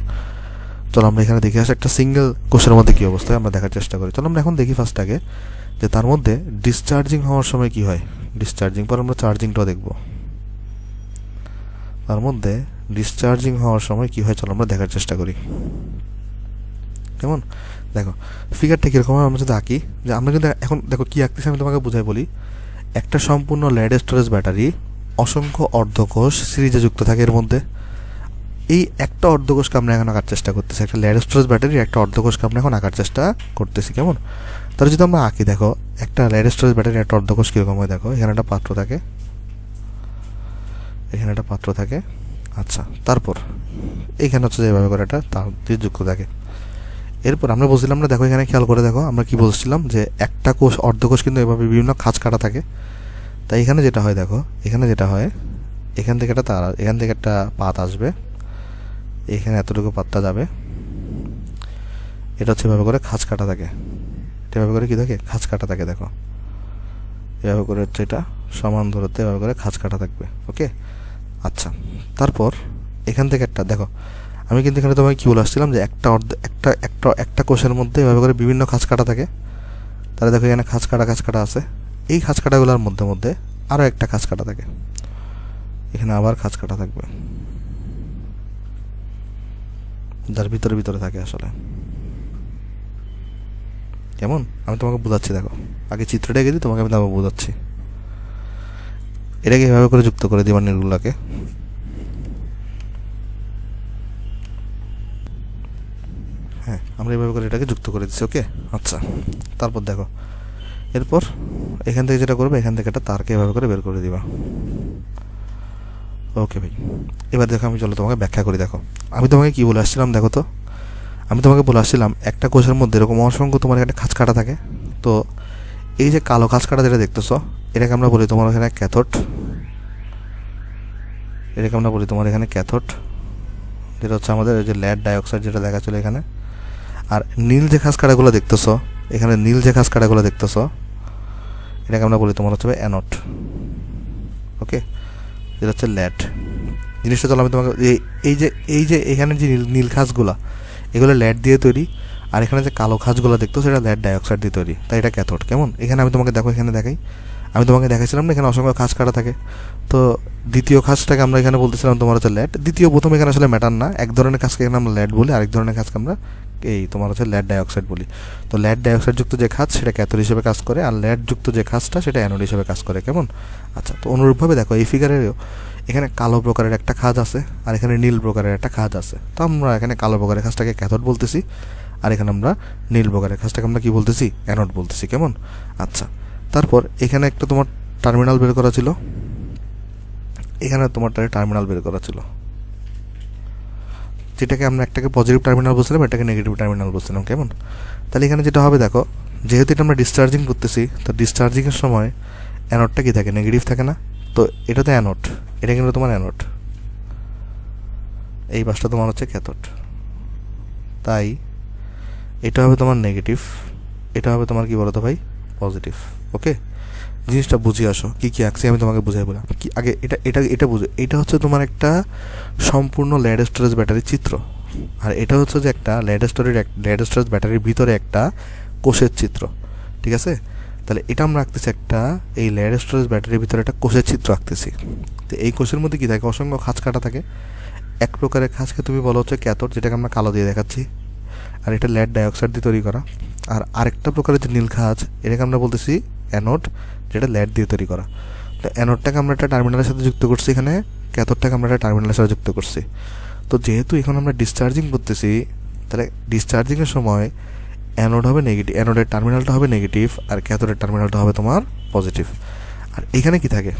চলো আমরা এখানে দেখে আসি একটা সিঙ্গেল কোষের মধ্যে কী অবস্থা হয় আমরা দেখার চেষ্টা করি। চলো আমরা এখন দেখি ফার্স্ট আগে যে তার মধ্যে ডিসচার্জিং হওয়ার সময় কি হয়। ডিসচার্জিং পর আমরা চার্জিংটাও দেখব। তার মধ্যে ডিসচার্জিং হওয়ার সময় কি হয় চলো আমরা দেখার চেষ্টা করি। কেমন? দেখো ফিগারটা কীরকম আমরা যদি আঁকি, যে আমরা কিন্তু এখন দেখো কী আঁকতেছি আমি তোমাকে বুঝাই বলি। একটা সম্পূর্ণ লেড স্টোরেজ ব্যাটারি, অসংখ্য অর্ধকোষ সিরিজে যুক্ত থাকে এর মধ্যে। এই একটা অর্ধকোষকে আমরা এখন আঁকার চেষ্টা করতেছি, একটা লেড স্টোরেজ ব্যাটারি একটা অর্ধকোষকে আমরা এখন আঁকার চেষ্টা করতেছি। কেমন? তাহলে যদি আমরা আঁকি, দেখো একটা লেড স্টোরেজ ব্যাটারি একটা অর্ধকোষ কীরকম হয়, দেখো এখানে একটা পাত্র থাকে, এখানে একটা পাত্র থাকে। আচ্ছা, তারপর এইখানে হচ্ছে যেভাবে করে একটা তার দিয়ে যুক্ত থাকে। এরপর আমরা বলছিলাম না, দেখো এখানে খেয়াল করে দেখো আমরা কি বলছিলাম যে একটা কোষ অর্ধকোষ কিন্তু এভাবে বিভিন্ন খাঁজ কাটা থাকে। তাই এখানে যেটা হয় দেখো, এখানে যেটা হয় এখান থেকে একটা তার, এখান থেকে একটা পাত আসবে, এখানে এতটুকু পাতটা যাবে, এটা হচ্ছে এভাবে করে খাঁজ কাটা থাকে, এটা এভাবে করে কী থাকে খাঁজ কাটা থাকে। দেখো এভাবে করে হচ্ছে এটা সমান দূরত্বে এভাবে করে খাঁজ কাটা থাকবে। ওকে, আচ্ছা। তারপর এখান থেকে একটা দেখো, আমি কিন্তু এখানে তোমাকে কী বলে আসছিলাম যে একটা একটা কোষের মধ্যে এভাবে করে বিভিন্ন খাঁজ কাটা থাকে। তাহলে দেখো এখানে খাঁজ কাটা আছে, এই খাঁজ কাটাগুলোর মধ্যে মধ্যে আরও একটা খাঁজ কাটা থাকে, এখানে আবার খাঁজ কাটা থাকবে, যার ভিতরে থাকে আসলে। কেমন আমি তোমাকে বোঝাচ্ছি, দেখো আগে চিত্রটা এঁকে দিই, তোমাকে আমি তারপর বোঝাচ্ছি। এটাকে এভাবে করে যুক্ত করে দিবার নীলগুলাকে, হ্যাঁ আমরা এভাবে করে এটাকে যুক্ত করে দিচ্ছি। ওকে, আচ্ছা। তারপর দেখো এরপর এখান থেকে যেটা করবে, এখান থেকে একটা তারকে এভাবে করে বের করে দিবা। ওকে ভাই, এবার দেখো আমি চলো তোমাকে ব্যাখ্যা করি। দেখো আমি তোমাকে কী বলে আসছিলাম, দেখো তো আমি তোমাকে বলে আসছিলাম একটা কোষের মধ্যে এরকম অসংখ্য তোমার এখানে খাঁজ কাটা থাকে। তো এই যে কালো খাঁজ কাটা যেটা দেখতেছো, এটাকে আমরা বলি তোমার এখানে ক্যাথোড, এটাকে আমরা বলি তোমার এখানে ক্যাথোড, যেটা হচ্ছে আমাদের এই যে লেড ডাইঅক্সাইড যেটা দেখা ছিল এখানে। আর নীল যে খাঁজ কাটাগুলো দেখতেছো, এখানে নীল যে খাঁজ কাটাগুলো দেখতেছো, এটাকে আমরা বলি তোমার হচ্ছে অ্যানোড। ওকে, যেটা হচ্ছে লেড জিনিসটা। চলো আমি তোমাকে এই যে এখানে যে নীল খাঁজগুলো, এগুলো লেড দিয়ে তৈরি, আর এখানে যে কালো খাঁজগুলো দেখতো সেটা লেড ডাইঅক্সাইড দিয়ে তৈরি, তাই এটা ক্যাথোড। কেমন এখানে আমি তোমাকে দেখো, এখানে দেখাই, আমি তোমাকে দেখাইছিলাম না এখানে অসংখ্য খাঁজ কাটা থাকে। তো দ্বিতীয় খাঁজটাকে আমরা এখানে বলতেছিলাম তোমার হচ্ছে লেড, প্রথম এখানে আসলে ম্যাটার না, এক ধরনের খাঁজকে এখানে আমরা লেড বলি, আরেক ধরনের খাঁজকে আমরা এই তোমার হচ্ছে লেড ডাইঅক্সাইড বলি। তো লেড ডাইঅক্সাইড যুক্ত যে খাঁজ সেটা ক্যাথোড হিসেবে কাজ করে, আর লেড যুক্ত যে খাঁজটা সেটা অ্যানোড হিসেবে কাজ করে। কেমন, আচ্ছা। তো অনুরূপভাবে দেখো এই ফিগারেরও এখানে কালো প্রকারের একটা খাঁজ আছে, আর এখানে নীল প্রকারের একটা খাঁজ আছে। তো আমরা এখানে কালো প্রকারের খাঁজটাকে ক্যাথোড বলতেছি, আর এখানে আমরা নীল প্রকারের খাঁজটাকে আমরা কী বলতেছি, অ্যানোড বলতেছি। কেমন, আচ্ছা। তারপর এখানে একটা তোমার টার্মিনাল বের করা ছিল, এখানে তোমার টার্মিনাল বের করা ছিল, যেটাকে আমরা একটাকে পজিটিভ টার্মিনাল বলছিলাম, এটাকে নেগেটিভ টার্মিনাল বলছিলাম। কেমন, তাহলে এখানে যেটা হবে দেখো, যেহেতু এটা আমরা ডিসচার্জিং করতেছি, তো ডিসচার্জিংয়ের সময় অ্যানোডটা কী থাকে, নেগেটিভ থাকে না। তো এটা তো অ্যানোড, এটা কিন্তু তোমার অ্যানোড, এই পাশটা তোমার হচ্ছে ক্যাথোড, তাই এটা হবে তোমার নেগেটিভ, এটা হবে তোমার কি বলো তো ভাই, পজিটিভ। ওকে, জিনিসটা বুঝে আসো কী কী আঁকছি আমি তোমাকে বুঝাই বলি। কি আগে এটা বুঝো, এটা হচ্ছে তোমার একটা সম্পূর্ণ লেড স্টোরেজ ব্যাটারির চিত্র, আর এটা হচ্ছে যে একটা লেড স্টোরেজ ব্যাটারির ভিতরে একটা কোষের চিত্র। ঠিক আছে, তাহলে এটা আমরা আঁকতেছি একটা এই লেড স্টোরেজ ব্যাটারির ভিতরে একটা কোষের চিত্র আঁকতেছি। তো এই কোষের মধ্যে কী থাকে, অসংখ্য খাঁজ কাটা থাকে। এক প্রকারের খাঁজকে তুমি বলো হচ্ছে ক্যাথোড, যেটাকে আমরা কালো দিয়ে দেখাচ্ছি, আর এটা লেড ডাইঅক্সাইড দিয়ে তৈরি করা। আর আরেকটা প্রকারের যে নীল খাঁজ, এটাকে আমরা বলতেছি অ্যানোড, যেটা লেড দিয়ে তৈরি করা। তো অ্যানোডটাকে আমরা একটা টার্মিনালের সাথে যুক্ত করছি, এখানে ক্যাথোডটাকে আমরা একটা টার্মিনালের সাথে যুক্ত করছি। তো যেহেতু এখন আমরা ডিসচার্জিং করতেছি, তাহলে ডিসচার্জিংয়ের সময় অ্যানোড হবে নেগেটিভ, অ্যানোডের টার্মিনালটা হবে নেগেটিভ, আর ক্যাথোডের টার্মিনালটা হবে তোমার পজিটিভ। আর এখানে কি থাকে,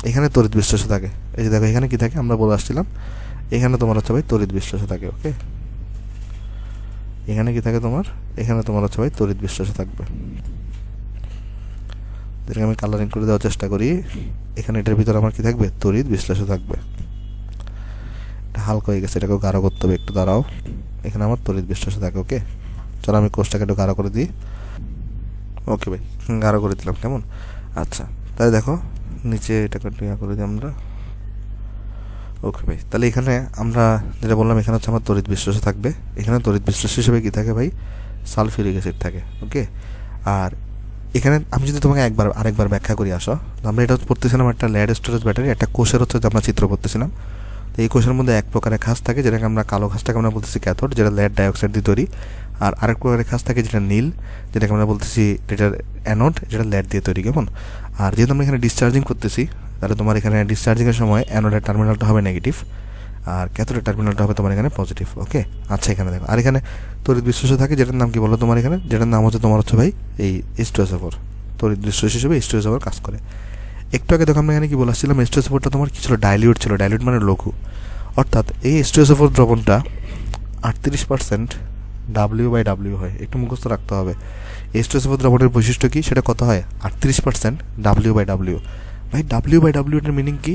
এখানে তড়িৎ বিশ্লেষণ থাকে। এই যে দেখো এখানে কি থাকে, আমরা বলে আসছিলাম এখানে তোমার হচ্ছে ভাই তড়িৎ বিশ্লেষণ থাকে। ওকে, এখানে কি থাকে তোমার, এখানে তোমার হচ্ছে ভাই তড়িৎ বিশ্লেষণ থাকবে, যেটাকে আমি কালারিং করে দেওয়ার চেষ্টা করি। এখানে এটার ভিতরে আমার কি থাকবে, তড়িৎ বিশ্লেষণ থাকবে। এটা হালকা হয়ে গেছে, এটাকেও গাঢ় করতে হবে, একটু দাঁড়াও। এখানে আমার তড়িৎ বিশ্লেষণ থাকে। ওকে, চলো আমি কোষটাকে একটু গাঢ় করে দিই। ওকে ভাই, গাঢ় করে দিলাম। কেমন, আচ্ছা। তাহলে দেখো নিচে এটাকে একটু করে দিই আমরা। ওকে ভাই, তাহলে এখানে আমরা যেটা বললাম, এখানে হচ্ছে আমার তড়িৎ বিশ্লেষণ থাকবে। এখানে তড়িৎ বিশ্লেষণ হিসেবে কী থাকে ভাই, সালফিউরিক অ্যাসিড থাকে। ওকে, আর এখানে আমি যদি তোমাকে আরেকবার ব্যাখ্যা করি আসো, আমরা এটা পড়তেছিলাম একটা লেড স্টোরেজ ব্যাটারি, একটা কোষের হচ্ছে আমরা চিত্র করতেছিলাম। তো এই কোষের মধ্যে এক প্রকারের খাঁজ থাকে, যেটাকে আমরা কালো খাঁজটাকে আমরা বলতেছি ক্যাথোড, যেটা লেড ডাইঅক্সাইড দিয়ে তৈরি। আর আরেক প্রকারের খাঁজ থাকে যেটা নীল, যেটাকে আমরা বলতেছি যেটার অ্যানোড, যেটা লেড দিয়ে তৈরি। কেমন, আর যেহেতু আমরা এখানে ডিসচার্জিং করতেছি, তাহলে তোমার এখানে ডিসচার্জিংয়ের সময় অ্যানোডের টার্মিনালটা হবে নেগেটিভ, আর ক্যাথোডের টার্মিনালটা হবে তোমার এখানে পজিটিভ। ওকে, আচ্ছা। এখানে দেখো আর এখানে তড়িৎ বিশ্লেষণ থাকে, যেটার নাম কি বলো তোমার এখানে, যেটার নাম হচ্ছে তোমার হচ্ছে ভাই এই H2SO4। তড়িৎ বিশ্লেষণ হিসেবে H2SO4 কাজ করে। একটু আগে দেখো আমরা এখানে কি বলেছিলাম, H2SO4টা তোমার কি ছিল, ডাইলিউট ছিল। ডাইলিউট মানে লঘু, অর্থাৎ এই H2SO4 দ্রবণটা 38% W/W হয়, একটু মুখস্থ রাখতে হবে। H2SO4 দ্রবণের বৈশিষ্ট্য কি সেটা কত হয়? 38% W/W। ভাই W/W এটার মিনিং কি?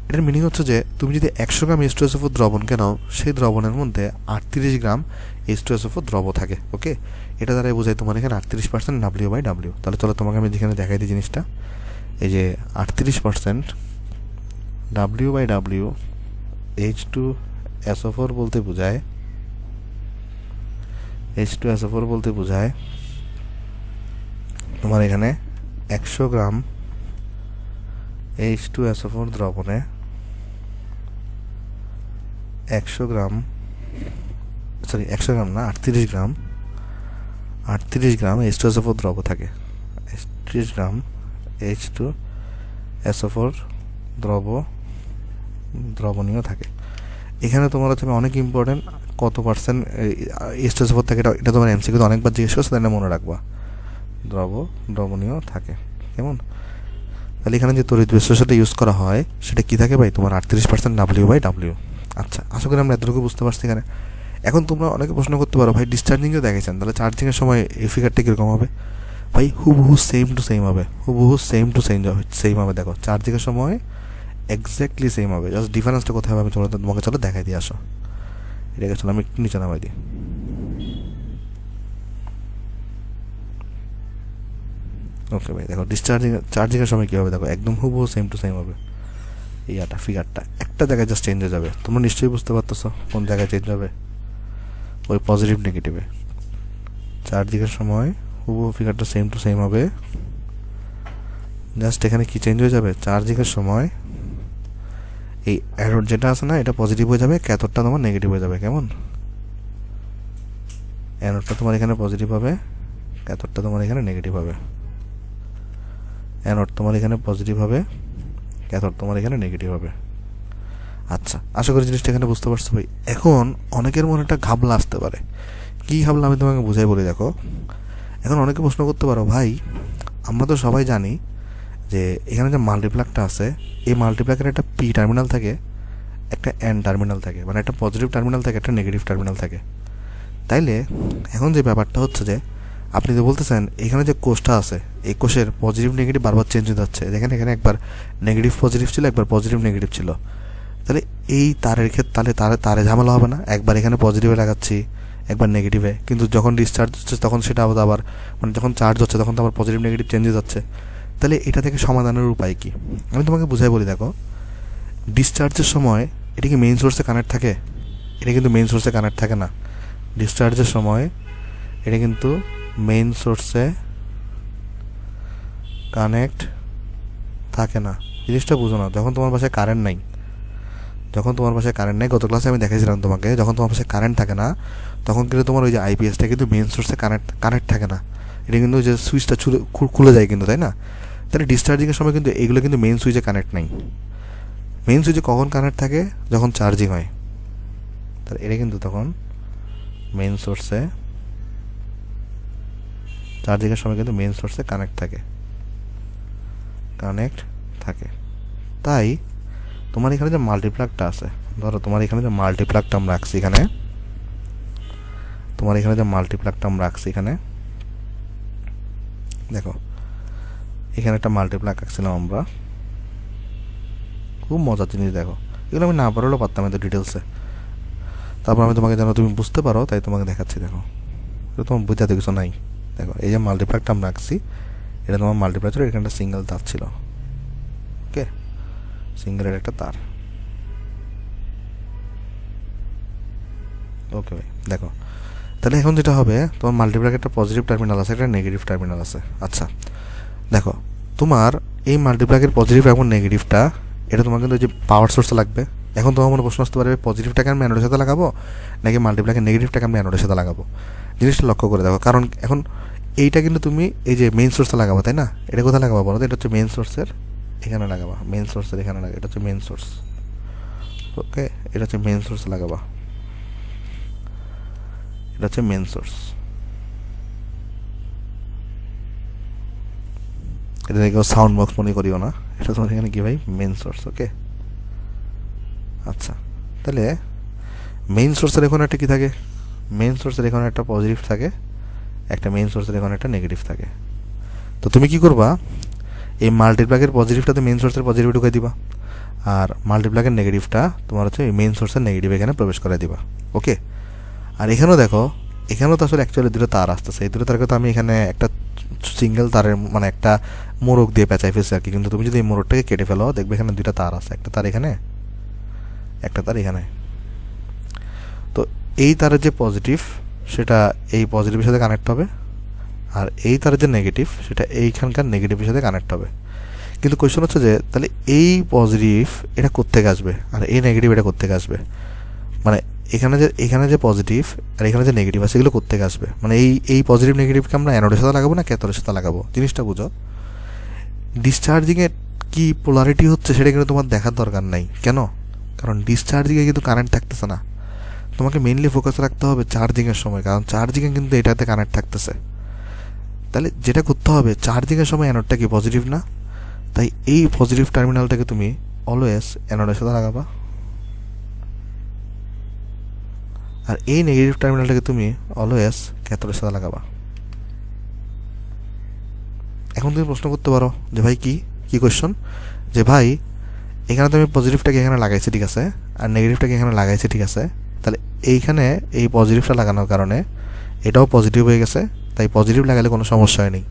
এটার মিনিং হচ্ছে যে তুমি যদি 100 গ্রাম H2SO4 দ্রবণকে নাও, সেই দ্রবণের মধ্যে 38 গ্রাম H2SO4 দ্রব থাকে। ওকে, এটা দ্বারাই বোঝায় তোমার এখানে 38% W/W। তাহলে চলো তোমাকে আমি যেখানে দেখাই দিই জিনিসটা, এই যে 38% W/W H2SO4 বলতে বোঝায়, H2SO4 বলতে বোঝায় তোমার এখানে 100 গ্রাম H2SO4 দ্রবণে 100 গ্রাম না, 38 গ্রাম H2SO4 দ্রব থাকে। 38 গ্রাম H2SO4 দ্রবণীয় থাকে। এখানে তোমার হচ্ছে অনেক ইম্পর্টেন্ট কত পার্সেন্ট H2SO4 থাকে, এটা তোমার এমসিকিউতে অনেকবার জিজ্ঞেস করছে, তাই না? মনে রাখবা, দ্রবণীয় থাকে। কেমন? তাহলে এখানে যে তড়িৎ বিশ্লেষণটা ইউজ করা হয় সেটা কি থাকে ভাই? তোমার 38% W/W। আচ্ছা, আশা করি আমরা এতটুকু বুঝতে পারছি এখানে। এখন তোমরা অনেকে প্রশ্ন করতে পারো, ভাই ডিসচার্জিংও দেখেছেন, তাহলে চার্জিংয়ের সময় এই ফিগারটা কীরকম হবে? ভাই হুবহু সেম টু সেম হবে, সেম হবে। দেখো চার্জিংয়ের সময় এক্স্যাক্টলি সেম হবে, জাস্ট ডিফারেন্সটা কোথায় হবে আমি তোমাকে চলো দেখাই দিয়ে আসো। এটাকে চলো আমি একটু নিচে নামাই দিই। ওকে ভাই, দেখো চার্জিংয়ের সময় কী হবে, দেখো একদম হুবহু সেম টু সেম হবে। এই ফিগারটা একটা জায়গায় জাস্ট চেঞ্জ হয়ে যাবে। তোমরা নিশ্চয়ই বুঝতে পারতেছো কোন জায়গায় চেঞ্জ হবে, ওই পজিটিভ নেগেটিভে। চার্জিংয়ের সময় হুবহু ফিগারটা সেম টু সেম হবে, জাস্ট এখানে কি চেঞ্জ হয়ে যাবে? চার্জিংয়ের সময় এই অ্যারোড যেটা আছে না, এটা পজিটিভ হয়ে যাবে, ক্যাথোডটা তোমার নেগেটিভ হয়ে যাবে। কেমন? অ্যানোডটা তোমার এখানে পজিটিভ হবে, ক্যাথোডটা তোমার এখানে নেগেটিভ হবে। অ্যানোড তোমার এখানে পজিটিভ হবে, ক্যাথোড তোমার এখানে নেগেটিভ হবে। আচ্ছা, আশা করি জিনিসটা এখানে বুঝতে পারছো ভাই। এখন অনেকের মনে একটা ঘাবলা আসতে পারে, কী ঘাবলা আমি তোমাকে বুঝাই বলি। দেখো এখন অনেকে প্রশ্ন করতে পারো, ভাই আমরা তো সবাই জানি যে এখানে যে মাল্টিপ্লাগটা আছে, এই মাল্টিপ্লাগের একটা পি টার্মিনাল থাকে, একটা এন টার্মিনাল থাকে, মানে একটা পজিটিভ টার্মিনাল থাকে, একটা নেগেটিভ টার্মিনাল থাকে। তাইলে এখন যে ব্যাপারটা হচ্ছে যে আপনি যে বলতেছেন এখানে যে কোষটা আছে, এই কোষের পজিটিভ নেগেটিভ বারবার চেঞ্জ হয়ে যাচ্ছে। দেখেন এখানে একবার নেগেটিভ পজিটিভ ছিল, একবার পজিটিভ নেগেটিভ ছিল। তাহলে এই তারের ক্ষেত্রে তারে ঝামেলা হবে না? একবার এখানে পজিটিভে লাগাচ্ছি, একবার নেগেটিভে, কিন্তু যখন ডিসচার্জ হচ্ছে তখন সেটা আবার মানে যখন চার্জ হচ্ছে তখন তো আবার পজিটিভ নেগেটিভ চেঞ্জ হয়ে যাচ্ছে। তাহলে এটা থেকে সমাধানের উপায় কি? আমি তোমাকে বুঝাই বলি। দেখো ডিসচার্জের সময় এটা কি মেইন সোর্সে কানেক্ট থাকে? এটা কিন্তু মেইন সোর্সে কানেক্ট থাকে না। ডিসচার্জের সময় এটা কিন্তু মেইন সোর্সে কানেক্ট থাকে না। জিনিসটা বুঝো না। যখন তোমার পাশে কারেন্ট নাই, গত ক্লাসে আমি দেখাইছিলাম তোমাকে, যখন তোমার পাশে কারেন্ট থাকে না তখন কিন্তু তোমার ওই যে আইপিএসটা কিন্তু মেইন সোর্সে কানেক্ট থাকে না। এটা কিন্তু ওই যে সুইচটা খুলে যায় কিন্তু, তাই না? তাহলে ডিসচার্জিংয়ের সময় কিন্তু এগুলো কিন্তু মেইন সুইচে কানেক্ট নেই। মেইন সুইচে কখন কানেক্ট থাকে? যখন চার্জিং হয়। তাহলে এটা কিন্তু তখন মেইন সোর্সে, চার্জিংয়ের সময় কিন্তু মেইন সোর্সে কানেক্ট থাকে। তাই তোমার এখানে যে মাল্টিপ্লাগটা আছে, ধরো তোমার এখানে যে মাল্টিপ্লাগটা আমরা রাখছি এখানে, দেখো এখানে একটা মাল্টিপ্লাগ রাখছিলাম আমরা, খুব মজার জিনিস। দেখো এগুলো আমি না পারলেও পারতাম এত ডিটেলসে, তারপর আমি তোমাকে যেন তুমি বুঝতে পারো তাই তোমাকে দেখাচ্ছি। দেখো এটা তোমার বোঝাতে কিছু নাই। দেখো এই যে মাল্টিপ্লাগটা আমরা রাখছি, এটা তোমার মাল্টিপ্লাগ ছিল, এখানে একটা সিঙ্গেল তার ছিল। ওকে, সিঙ্গেলের একটা তার। ওকে ভাই, দেখো তাহলে এখন যেটা হবে, তোমার মাল্টিপ্লাগের একটা পজিটিভ টার্মিনাল আছে, একটা নেগেটিভ টার্মিনাল আছে। আচ্ছা দেখো, তোমার এই মাল্টিপ্লাগের পজিটিভ এবং নেগেটিভটা, এটা তোমার কিন্তু যে পাওয়ার সোর্সে লাগবে। এখন তোমার মনে প্রশ্ন আসতে পারবে, পজিটিভটাকে আমি অ্যানোডের সাথে লাগাবো নাকি মাল্টিপ্লাগের নেগেটিভটাকে আমি অ্যানোডের সাথে লাগাবো? জিনিসটা লক্ষ্য করে দেখো, কারণ এখন এইটা কিন্তু তুমি এই যে মেইন সোর্সে লাগাবো, তাই না? এটা কোথায় লাগাবো বলো তো? এটা হচ্ছে মেইন সোর্সের এখানে লাগাবা, মেইন সোর্সের এখানে লাগাবা, এটা হচ্ছে মেইন সোর্স। ওকে, এটা হচ্ছে মেইন সোর্সে লাগাবা, এটা হচ্ছে মেইন সোর্স। এটা দেখো সাউন্ড বক্স মনে করিও না, এটা তোমার এখানে কি ভাই? Main source. ওকে, আচ্ছা তাহলে মেইন সোর্সের এখন একটা কি থাকে? মেইন সোর্সের এখানে একটা পজিটিভ থাকে, একটা মেইন সোর্সের এখানে একটা নেগেটিভ থাকে। তো তুমি কি করবা, এই মাল্টিপ্লাগের পজিটিভটাতে মেইন সোর্সের পজিটিভ ঢুকাই দিবা, আর মাল্টিপ্লাগের নেগেটিভটা তোমার হচ্ছে এই মেইন সোর্সের নেগেটিভ এখানে প্রবেশ করে দিবা। ওকে, আর এখানেও দেখো, এখানেও তো আসলে অ্যাকচুয়ালি দুটো তার আসতেছে, এই দুটো তারকে তো আমি এখানে একটা সিঙ্গেল তারের মানে একটা মোড়ক দিয়ে পেঁচাই ফেলছি আর কি। কিন্তু তুমি যদি এই মোড়কটাকে কেটে ফেলো, দেখবে এখানে দুইটা তার আছে, একটা তার এখানে, একটা তার এখানে। তো এই তারের যে পজিটিভ সেটা এই পজিটিভের সাথে কানেক্ট হবে, আর এই তারের যে নেগেটিভ সেটা এইখানকার নেগেটিভের সাথে কানেক্ট হবে। কিন্তু কোয়েশ্চন হচ্ছে যে তাহলে এই পজিটিভ এটা কোত্থেকে আসবে, আর এই নেগেটিভ এটা কোত্থেকে আসবে, মানে এখানে যে পজিটিভ আর এখানে যে নেগেটিভ আছে এগুলো কোত্থেকে আসবে, মানে এই পজিটিভ নেগেটিভকে আমরা অ্যানোডের সাথে লাগাবো না ক্যাথোডের সাথে লাগাবো, জিনিসটা বুঝো। ডিসচার্জিংয়ের কি পোলারিটি হচ্ছে সেটা কিন্তু তোমার দেখার দরকার নাই। কেন? কারণ ডিসচার্জিংয়ে কিন্তু কারেন্ট থাকতেছে না, তোমাকে মেইনলি ফোকাস রাখতে হবে চার্জিংয়ের সময়, কারণ চার্জিংয়ে কিন্তু এটাতে কানেক্ট থাকতেছে। তাহলে যেটা করতে হবে, চার্জিংয়ের সময় অ্যানোডটা কি পজিটিভ না, তাই এই পজিটিভ টার্মিনালটাকে তুমি অলওয়েজ অ্যানোডের সাথে লাগাবা, আর এই নেগেটিভ টার্মিনালটাকে তুমি অলওয়েজ ক্যাথোডের সাথে লাগাবা। এখন তুমি প্রশ্ন করতে পারো যে ভাই কি কোয়েশ্চন, যে ভাই এখানে তো আমি পজিটিভটাকে এখানে লাগাইছি ঠিক আছে, আর নেগেটিভটাকে এখানে লাগাইছি ঠিক আছে, তাহলে এইখানে এই পজিটিভটা লাগানোর কারণে এটাও পজিটিভ হয়ে গেছে, তাই পজিটিভ লাগালে কোনো সমস্যা হয়নি।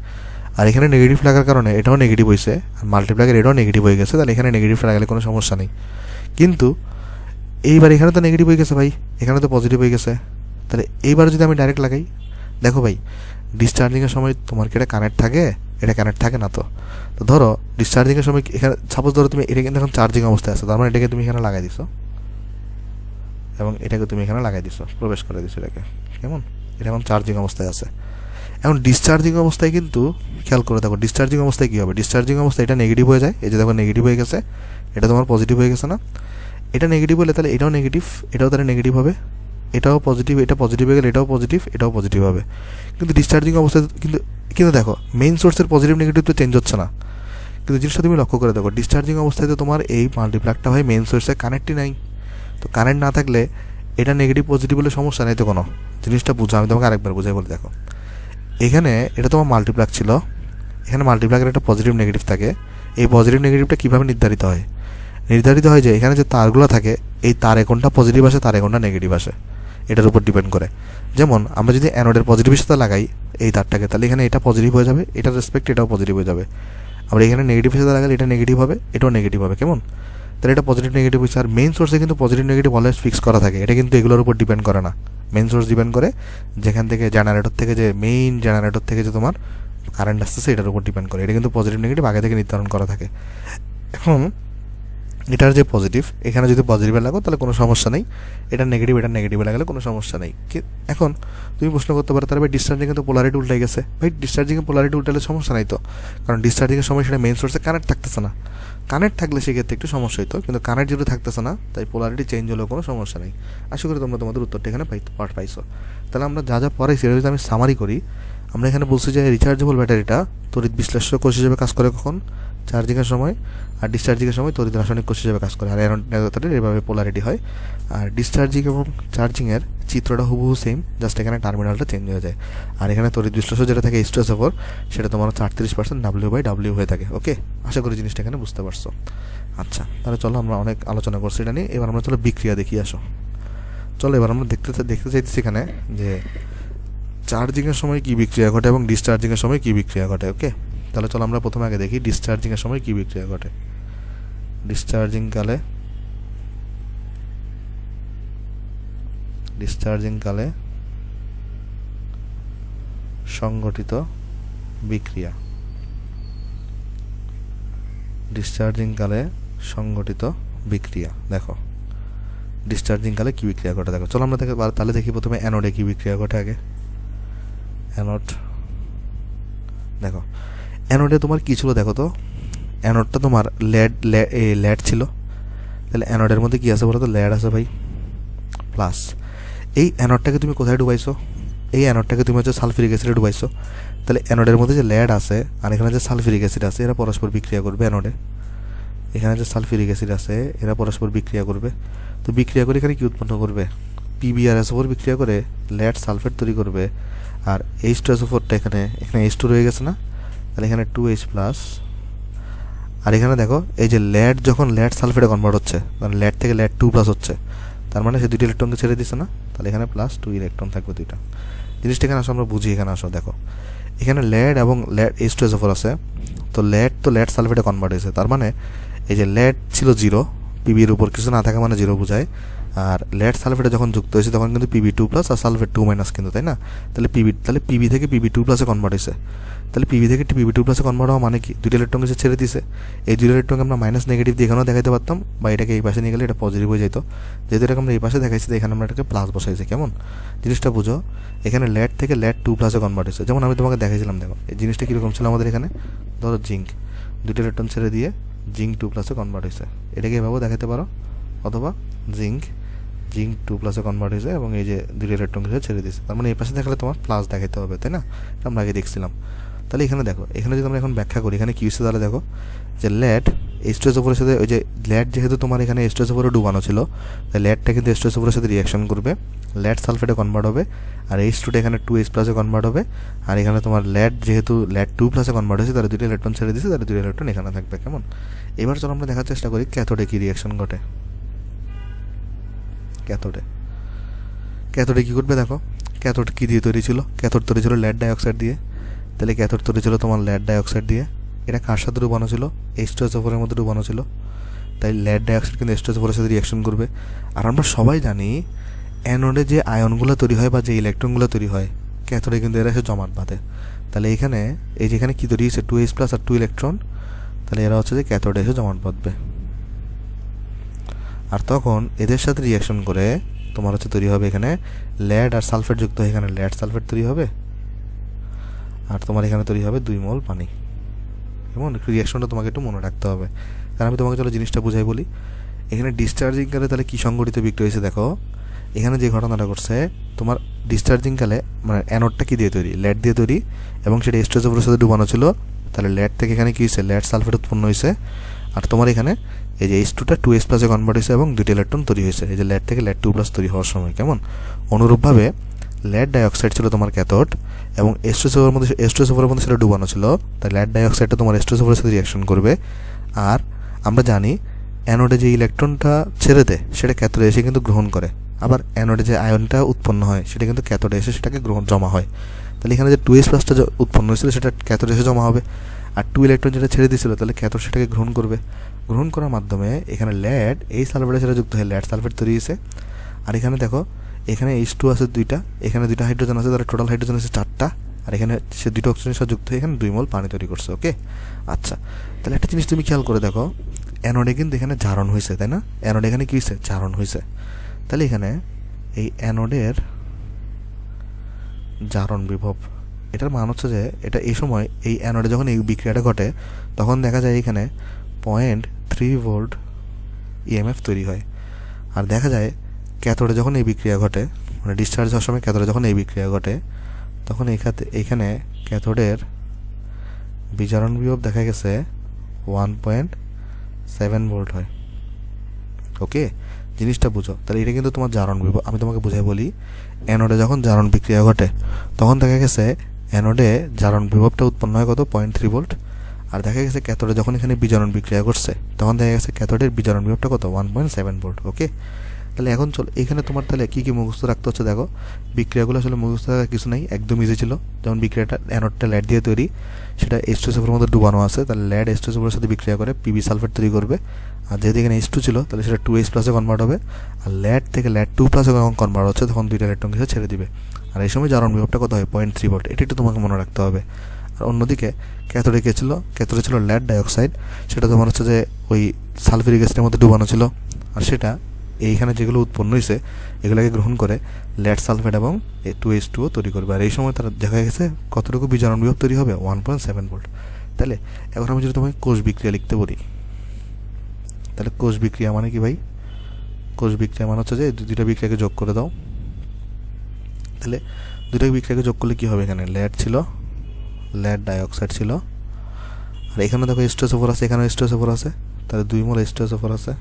আর এখানে নেগেটিভ লাগার কারণে এটাও নেগেটিভ হয়েছে, আর মাল্টিপ্লাগের এটাও নেগেটিভ হয়ে গেছে, তাহলে এখানে নেগেটিভটা লাগালে কোনো সমস্যা নেই। কিন্তু এইবার এখানে তো নেগেটিভ হয়ে গেছে ভাই, এখানে তো পজিটিভ হয়ে গেছে, তাহলে এইবার যদি আমি ডাইরেক্ট লাগাই, দেখো ভাই ডিসচার্জিংয়ের সময় তোমার কি এটা কানেক্ট থাকে, এটা কানেক্ট থাকে না। তো ধরো ডিসচার্জিংয়ের সময় এখানে সাপোজ ধরো তুমি এটা কিন্তু এখন চার্জিং অবস্থায় আছে, তার মানে এটাকে তুমি এখানে লাগাই দিছো, এবং এটাকে তুমি এখানে লাগাই দিছো, প্রবেশ করে দিছো এটাকে, কেমন, এটা এখন চার্জিং অবস্থায় আছে। এখন ডিসচার্জিং অবস্থায় কিন্তু খেয়াল করে দেখো, ডিসচার্জিং অবস্থায় কী হবে, ডিসচার্জিং অবস্থায় এটা নেগেটিভ হয়ে যায়, এই যে দেখো নেগেটিভ হয়ে গেছে, এটা তোমার পজিটিভ হয়ে গেছে না, এটা নেগেটিভ হলে তাহলে এটাও নেগেটিভ, এটাও তাহলে নেগেটিভ হবে, এটাও পজিটিভ, এটা পজিটিভ হয়ে গেলে এটাও পজিটিভ, এটাও পজিটিভ হবে। কিন্তু ডিসচার্জিং অবস্থায় কিন্তু দেখো মেইন সোর্সের পজিটিভ নেগেটিভ তো চেঞ্জ হচ্ছে না। কিন্তু জিনিসটা তুমি লক্ষ্য করে দেখো, ডিসচার্জিং অবস্থায় তো তোমার এই মাল্টিপ্লাগটা ভাই মেইন সোর্সে কানেক্টই নাই। তো কারেন্ট না থাকলে এটা নেগেটিভ পজিটিভ বলে সমস্যা নেই তো কোনো। জিনিসটা বুঝো, আমি তোমাকে আরেকবার বুঝাই বলে দেখো, এখানে এটা তোমার মাল্টিপ্লাগ ছিল, এখানে মাল্টিপ্লাগের একটা পজিটিভ নেগেটিভ থাকে, এই পজিটিভ নেগেটিভটা কীভাবে নির্ধারিত হয়, নির্ধারিত হয় যে এখানে যে তারগুলো থাকে এই তার কোনটা পজিটিভ আসে তার কোনটা নেগেটিভ আসে, এটার উপর ডিপেন্ড করে। যেমন আমরা যদি অ্যানোডের পজিটিভের সাথে লাগাই এই তারটাকে, তাহলে এখানে এটা পজিটিভ হয়ে যাবে, এটার রেসপেক্ট এটাও পজিটিভ হয়ে যাবে। আমরা এখানে নেগেটিভের সাথে লাগালে এটা নেগেটিভ হবে, এটাও নেগেটিভ হবে, কেমন। তাহলে এটা পজিটিভ নেগেটিভ হচ্ছে। আর মেইন সোর্সে কিন্তু পজিটিভ নেগেটিভ অলওয়েজ ফিক্স করা থাকে, এটা কিন্তু এগুলোর উপর ডিপেন্ড করে না। মেইন সোর্স ডিপেন্ড করে যেখান থেকে জেনারেটর থেকে যে মেইন জেনারেটর থেকে যে তোমার কারেন্ট আসতেছে এটার উপর ডিপেন্ড করে, এটা কিন্তু পজিটিভ নেগেটিভ আগে থেকে নির্ধারণ করা থাকে। এখন এটার যে পজিটিভ, এখানে যদি পজিটিভে লাগো তাহলে কোনো সমস্যা নেই, এটা নেগেটিভে লাগালে কোনো সমস্যা নেই। এখন তুমি প্রশ্ন করতে পারো তাহলে ভাই ডিসচার্জিংয়ে তো পোলারিটি উল্টে গেছে, ভাই ডিসচার্জিংয়ে পোলারিটি উল্টালে সমস্যা নাই তো, কারণ ডিসচার্জিংয়ের সময় সেটা মেইন সোর্সে কানেক্ট থাকতেছে না। কানেক্ট থাকলে সেক্ষেত্রে একটু সমস্যা হতো, কিন্তু কানেক্ট যেহেতু থাকতেছে না তাই পোলারিটি চেঞ্জ হলেও কোনো সমস্যা নেই। আশা করি তোমরা তোমাদের উত্তরটা এখানে পাইছো। তাহলে আমরা যা পাই সেটা যদি আমি সামারি করি, আমরা এখানে বলছি যে রিচার্জেবল ব্যাটারিটা তড়িৎ বিশ্লেষ্য কোষ হিসেবে কাজ করে কখন, চার্জিংয়ের সময়, আর ডিসচার্জিংয়ের সময় তড়িৎ রাসায়নিক কোষ হিসেবে কাজ করে। আর অ্যানোডের এভাবে পোলারিটি হয়। আর ডিসচার্জিং এবং চার্জিংয়ের চিত্রটা হুবহু সেম, জাস্ট এখানে টার্মিনালটা চেঞ্জ হয়ে যায়। আর এখানে তড়িৎ বিশ্লেষ্য যেটা থাকে H2SO4 সেটা তোমার 38% W/W হয়ে থাকে। ওকে, আশা করি জিনিসটা এখানে বুঝতে পারছো। আচ্ছা, তাহলে চলো আমরা অনেক আলোচনা করছি এটা নিয়ে, এবার আমরা চলো বিক্রিয়া দেখি আসো। চলো এবার আমরা দেখতে চাইতেছি এখানে যে চার্জিংয়ের সময় কী বিক্রিয়া ঘটে এবং ডিসচার্জিংয়ের সময় কী বিক্রিয়া ঘটে। ওকে, তাহলে চলো আমরা প্রথমে আগে দেখি ডিসচার্জিংয়ের সময় কী বিক্রিয়া ঘটে। ডিসচার্জিংকালে সংঘটিত বিক্রিয়া, দেখো ডিসচার্জিংকালে কী বিক্রিয়া ঘটে দেখো। চলো আমরা তাহলে দেখি প্রথমে অ্যানোডে কী বিক্রিয়া ঘটে আগে। অ্যানোড দেখো, অ্যানোডে তোমার কী ছিল দেখো তো, অ্যানোডটা তোমার ল্যাড ছিল, তাহলে অ্যানোডের মধ্যে কী আছে বলো তো, ল্যাড আছে ভাই, প্লাস এই অ্যানোডটাকে তুমি কোথায় ডুবাইছো, এই অ্যানোডটাকে তুমি হচ্ছে সালফিউরিক অ্যাসিডে ডুবাইছো। তাহলে অ্যানোডের মধ্যে যে ল্যাড আছে আর এখানে যে সালফিউরিক অ্যাসিড আছে এরা পরস্পর বিক্রিয়া করবে অ্যানোডে, এখানে যে সালফিউরিক অ্যাসিড আছে এরা পরস্পর বিক্রিয়া করবে। তো বিক্রিয়া করে এখানে কী উৎপন্ন করবে, পিবি আর এসও4 বিক্রিয়া করে লেড সালফেট তৈরি করবে। আর H2SO4টা এখানে H2 রয়ে গেছে না, তাহলে এখানে 2H প্লাস। আর এখানে দেখো এই যে লেড যখন লেড সালফেটে কনভার্ট হচ্ছে, মানে লেড থেকে লেড 2 প্লাস হচ্ছে, তার মানে সে দুইটা ইলেকট্রনকে ছেড়ে দিচ্ছে না, তাহলে এখানে প্লাস 2 ইলেকট্রন থাকবে দুইটা। জিনিসটা এখানে আসো আমরা বুঝি, এখানে আসো দেখো এখানে লেড এবং লেড H2SO4 আছে, তো লেড সালফেটে কনভার্ট হয়েছে, তার মানে এই যে লেড ছিল 0, পিবির উপর কিছু না থাকা মানে 0 বোঝায়। আর লেড সালফেটে যখন যুক্ত হয়েছে তখন কিন্তু PB2 প্লাস আর সালফেট 2 মাইনাস কিন্তু, তাই না? তাহলে পিবি থেকে PB2 প্লাসে কনভার্ট হয়েছে। তাহলে পিবি থেকে PB2 প্লাসে কনভার্ট হওয়া মানে কি, দুইটা ইলেকট্রনকে সে ছেড়ে দিছে। এই দুইটা ইলেকট্রনকে আমরা মাইনাস নেগেটিভ দিয়ে এখানেও দেখাতে পারতাম, বা এটাকে এই পাশে নিয়ে গেলে এটা পজিটিভ হয়ে যেত। যেহেতু এটাকে আমরা এই পাশে দেখাইছি, এখানে আমরা এটাকে প্লাস বসাইছি। কেমন জিনিসটা বুঝো, এখানে লেড থেকে লেড 2 প্লাসে কনভার্ট হয়েছে। যেমন আমি তোমাকে দেখাইছিলাম, দেখো এই জিনিসটা কীরকম ছিল আমাদের এখানে, ধরো জিঙ্ক দুইটা ইলেকট্রন ছেড়ে দিয়ে জিঙ্ক 2 প্লাসে কনভার্ট হয়েছে, এটাকে এভাবেও দেখাতে পারো, অথবা জিঙ্ক 2 প্লাসে কনভার্ট হয়েছে এবং এই যে দুইটা ইলেকট্রনকে ছেড়ে দিয়েছে, তার মানে এই পাশে দেখালে তোমার প্লাস দেখাতে হবে, তাই না? এটা আমরা আগে দেখছিলাম। তাহলে এখানে দেখো, এখানে যদি আমরা এখন ব্যাখ্যা করি এখানে কী হচ্ছে, তাহলে দেখো যে লেড H2SO4 এর সাথে, ওই যে লেড যেহেতু তোমার এখানে H2SO4 ডুবানো ছিল, তাই লেডটা কিন্তু H2SO4 এর সাথে রিয়াকশন করবে, লেড সালফেটে কনভার্ট হবে, আর H2টা এখানে 2H প্লাসে কনভার্ট হবে। আর এখানে তোমার লেড যেহেতু লেড 2 প্লাসে কনভার্ট হয়েছে, তাহলে দুইটা ইলেকট্রন ছেড়ে দিয়েছে, তাহলে দুইটা ইলেকট্রন এখানে থাকবে। কেমন, এবার চলো আমরা দেখার চেষ্টা করি ক্যাথোডে কী রিয়াকশন ঘটে। ক্যাথোডে কী ঘটবে দেখো, ক্যাথোড কী দিয়ে তৈরি ছিল, ক্যাথোড তৈরি ছিল লেড ডাইঅক্সাইড দিয়ে। তাহলে ক্যাথোড তৈরি ছিল তোমার লেড ডাইঅক্সাইড দিয়ে, এটা কার সাথে ডুবানো ছিল, H2SO4 এর মধ্যে ডুবানো ছিল, তাই লেড ডাইঅক্সাইড কিন্তু H2SO4 এর সাথে রিয়াকশন করবে। আর আমরা সবাই জানি অ্যানোডে যে আয়নগুলো তৈরি হয় বা যে ইলেকট্রনগুলো তৈরি হয়, ক্যাথোডে কিন্তু এরা এসে জমাট বাঁধে। তাহলে এখানে এই যে এখানে কী তৈরি হয়েছে, 2H প্লাস আর 2 ইলেকট্রন, তাহলে এরা হচ্ছে যে ক্যাথোডে এসে জমাট বাঁধবে। আর তখন এদের সাথে রিয়াকশন করে তোমার হচ্ছে তৈরি হবে এখানে লেড আর সালফেট যুক্ত হয়ে এখানে লেড সালফেট তৈরি হবে, আর তোমার এখানে তৈরি হবে 2 মোল পানি। এমন রিয়াকশনটা তোমাকে একটু মনে রাখতে হবে, কারণ আমি তোমাকে চলো জিনিসটা বুঝাই বলি। এখানে ডিসচার্জিং কালে তাহলে কী সংঘটিত বিক্রিয়া হয়েছে দেখো, এখানে যে ঘটনাটা ঘটছে, তোমার ডিসচার্জিং কালে মানে অ্যানোডটা কী দিয়ে তৈরি, লেড দিয়ে তৈরি, এবং সেটা H2SO4 এর সাথে ডুবানো ছিল, তাহলে লেড থেকে এখানে কী হয়েছে, লেড সালফেট উৎপন্ন হয়েছে। আর তোমার এখানে এই যে H2টা 2H প্লাসে কনভার্ট হয়েছে এবং দুইটা ইলেকট্রন তৈরি হয়েছে এই যে লেড থেকে লেড 2 প্লাস তৈরি হওয়ার সময়। কেমন অনুরূপভাবে লেড ডাইঅক্সাইড ছিল তোমার ক্যাথোড, এবং H2SO4 এর মধ্যে সেটা ডুবানো ছিল, তাই লেড ডাইঅক্সাইডটা তোমার H2SO4 এর সাথে রিয়াকশন করবে। আর আমরা জানি অ্যানোডে যে ইলেকট্রনটা ছেড়ে দেয় সেটা ক্যাথোডে এসে কিন্তু গ্রহণ করে, আবার অ্যানোডে যে আয়নটা উৎপন্ন হয় সেটা কিন্তু ক্যাথোডে এসে সেটাকে জমা হয়। তাহলে এখানে যে 2H প্লাসটা উৎপন্ন হয়েছিল সেটা ক্যাথোডে এসে জমা হবে, আর 2 ইলেকট্রন যেটা ছেড়ে দিয়েছিল তাহলে ক্যাথোড সেটাকে গ্রহণ করবে। গ্রহণ করার মাধ্যমে এখানে লেড এই সালফেটের সাথে যুক্ত হয়ে লেড সালফেট তৈরি হয়েছে। আর এখানে দেখো এখানে H2 আছে 2টা, এখানে 2টা হাইড্রোজেন আছে, তাহলে টোটাল হাইড্রোজেন আছে 4টা, আর এখানে সে 2টা অক্সিজেনের সাথে যুক্ত হয়ে এখানে 2 মোল পানি তৈরি করছে। ওকে, আচ্ছা, তাহলে একটা জিনিস তুমি খেয়াল করে দেখো, অ্যানোডে কিন্তু এখানে জারণ হয়েছে, তাই না? অ্যানোডে এখানে কী হয়েছে, জারণ হয়েছে। তাহলে এখানে এই অ্যানোডের জারণ বিভব, এটার মান হচ্ছে যে এটা এই সময় এই অ্যানোডে যখন এই বিক্রিয়াটা ঘটে তখন দেখা যায় এখানে 0.3 ভোল্ট ইএমএফ তৈরি হয়। আর দেখা যায় ক্যাথোডে যখন এই বিক্রিয়া ঘটে, মানে ডিসচার্জ হওয়ার সময় ক্যাথোডে যখন এই বিক্রিয়া ঘটে, তখন এইখানে ক্যাথোডের বিজারণ বিভব দেখা গেছে 1.7 ভোল্ট হয়। ওকে, জিনিসটা বুঝো। তাহলে এটা কিন্তু তোমার জারণ বিভব। আমি তোমাকে বুঝাই বলি, অ্যানোডে যখন জারণ বিক্রিয়া ঘটে তখন দেখা গেছে অ্যানোডে জারণ বিভবটা উৎপন্ন হয় কত, 0.3 ভোল্ট। আর দেখা গেছে ক্যাথোডে যখন এখানে বিজারণ বিক্রিয়া ঘটছে তখন দেখা গেছে ক্যাথোডের বিজারণ বিভবটা কত, 1.7 ভোল্ট। ওকে, তাহলে এখন চল এখানে তোমার তাহলে কী কী মুখস্থ রাখতে হচ্ছে দেখো। বিক্রিয়াগুলো আসলে মুখস্থ রাখার কিছু নাই, একদম ইজি ছিল। যেমন বিক্রিয়াটা অ্যানোডটা লেড দিয়ে তৈরি, সেটা H2SO4 এর মধ্যে ডুবানো আছে, তাহলে লেড H2SO4 এর সাথে বিক্রিয়া করে পিবি সালফেট তৈরি করবে। আর যেহেতু এখানে H2 ছিল তাহলে সেটা 2H প্লাসে কনভার্ট হবে, আর লেড থেকে লেড 2 প্লাসে যখন কনভার্ট হচ্ছে তখন দুইটা ইলেকট্রনকে সে ছেড়ে দিবে। আর এই সময় জারণ বিভবটা কত হয়, 0.3 ভোল্ট। এটা একটু তোমাকে মনে রাখতে হবে। আর অন্যদিকে ক্যাথোডে কে ছিল, ক্যাথোডে ছিল লেড ডাইঅক্সাইড, সেটা তোমার হচ্ছে যে ওই সালফিউরিক অ্যাসিডের মধ্যে ডুবানো ছিল, আর সেটা এইখানে যেগুলো উৎপন্ন হয়েছে এগুলোকে গ্রহণ করে লেড সালফেট এবং 2H2O তৈরি করবে। আর এই সময় তারা দেখা গেছে কতটুকু বিজারণ বিভব তৈরি হবে, 1.7 ভোল্ট। তাহলে এখন আমি যদি তোমাকে কোষ বিক্রিয়া লিখতে বলি, তাহলে কোষ বিক্রিয়া মানে কি ভাই? কোষ বিক্রিয়া মানে হচ্ছে যে দুইটা বিক্রিয়াকে যোগ করে দাও। তাহলে দুইটা বিক্রিয়াকে যোগ করলে কী হবে, এখানে লেড ছিল, লেড ডাইঅক্সাইড ছিল, আর এখানে দেখো H2SO4 আছে, এখানে H2SO4 আছে, তাহলে 2 মোল H2SO4 আছে।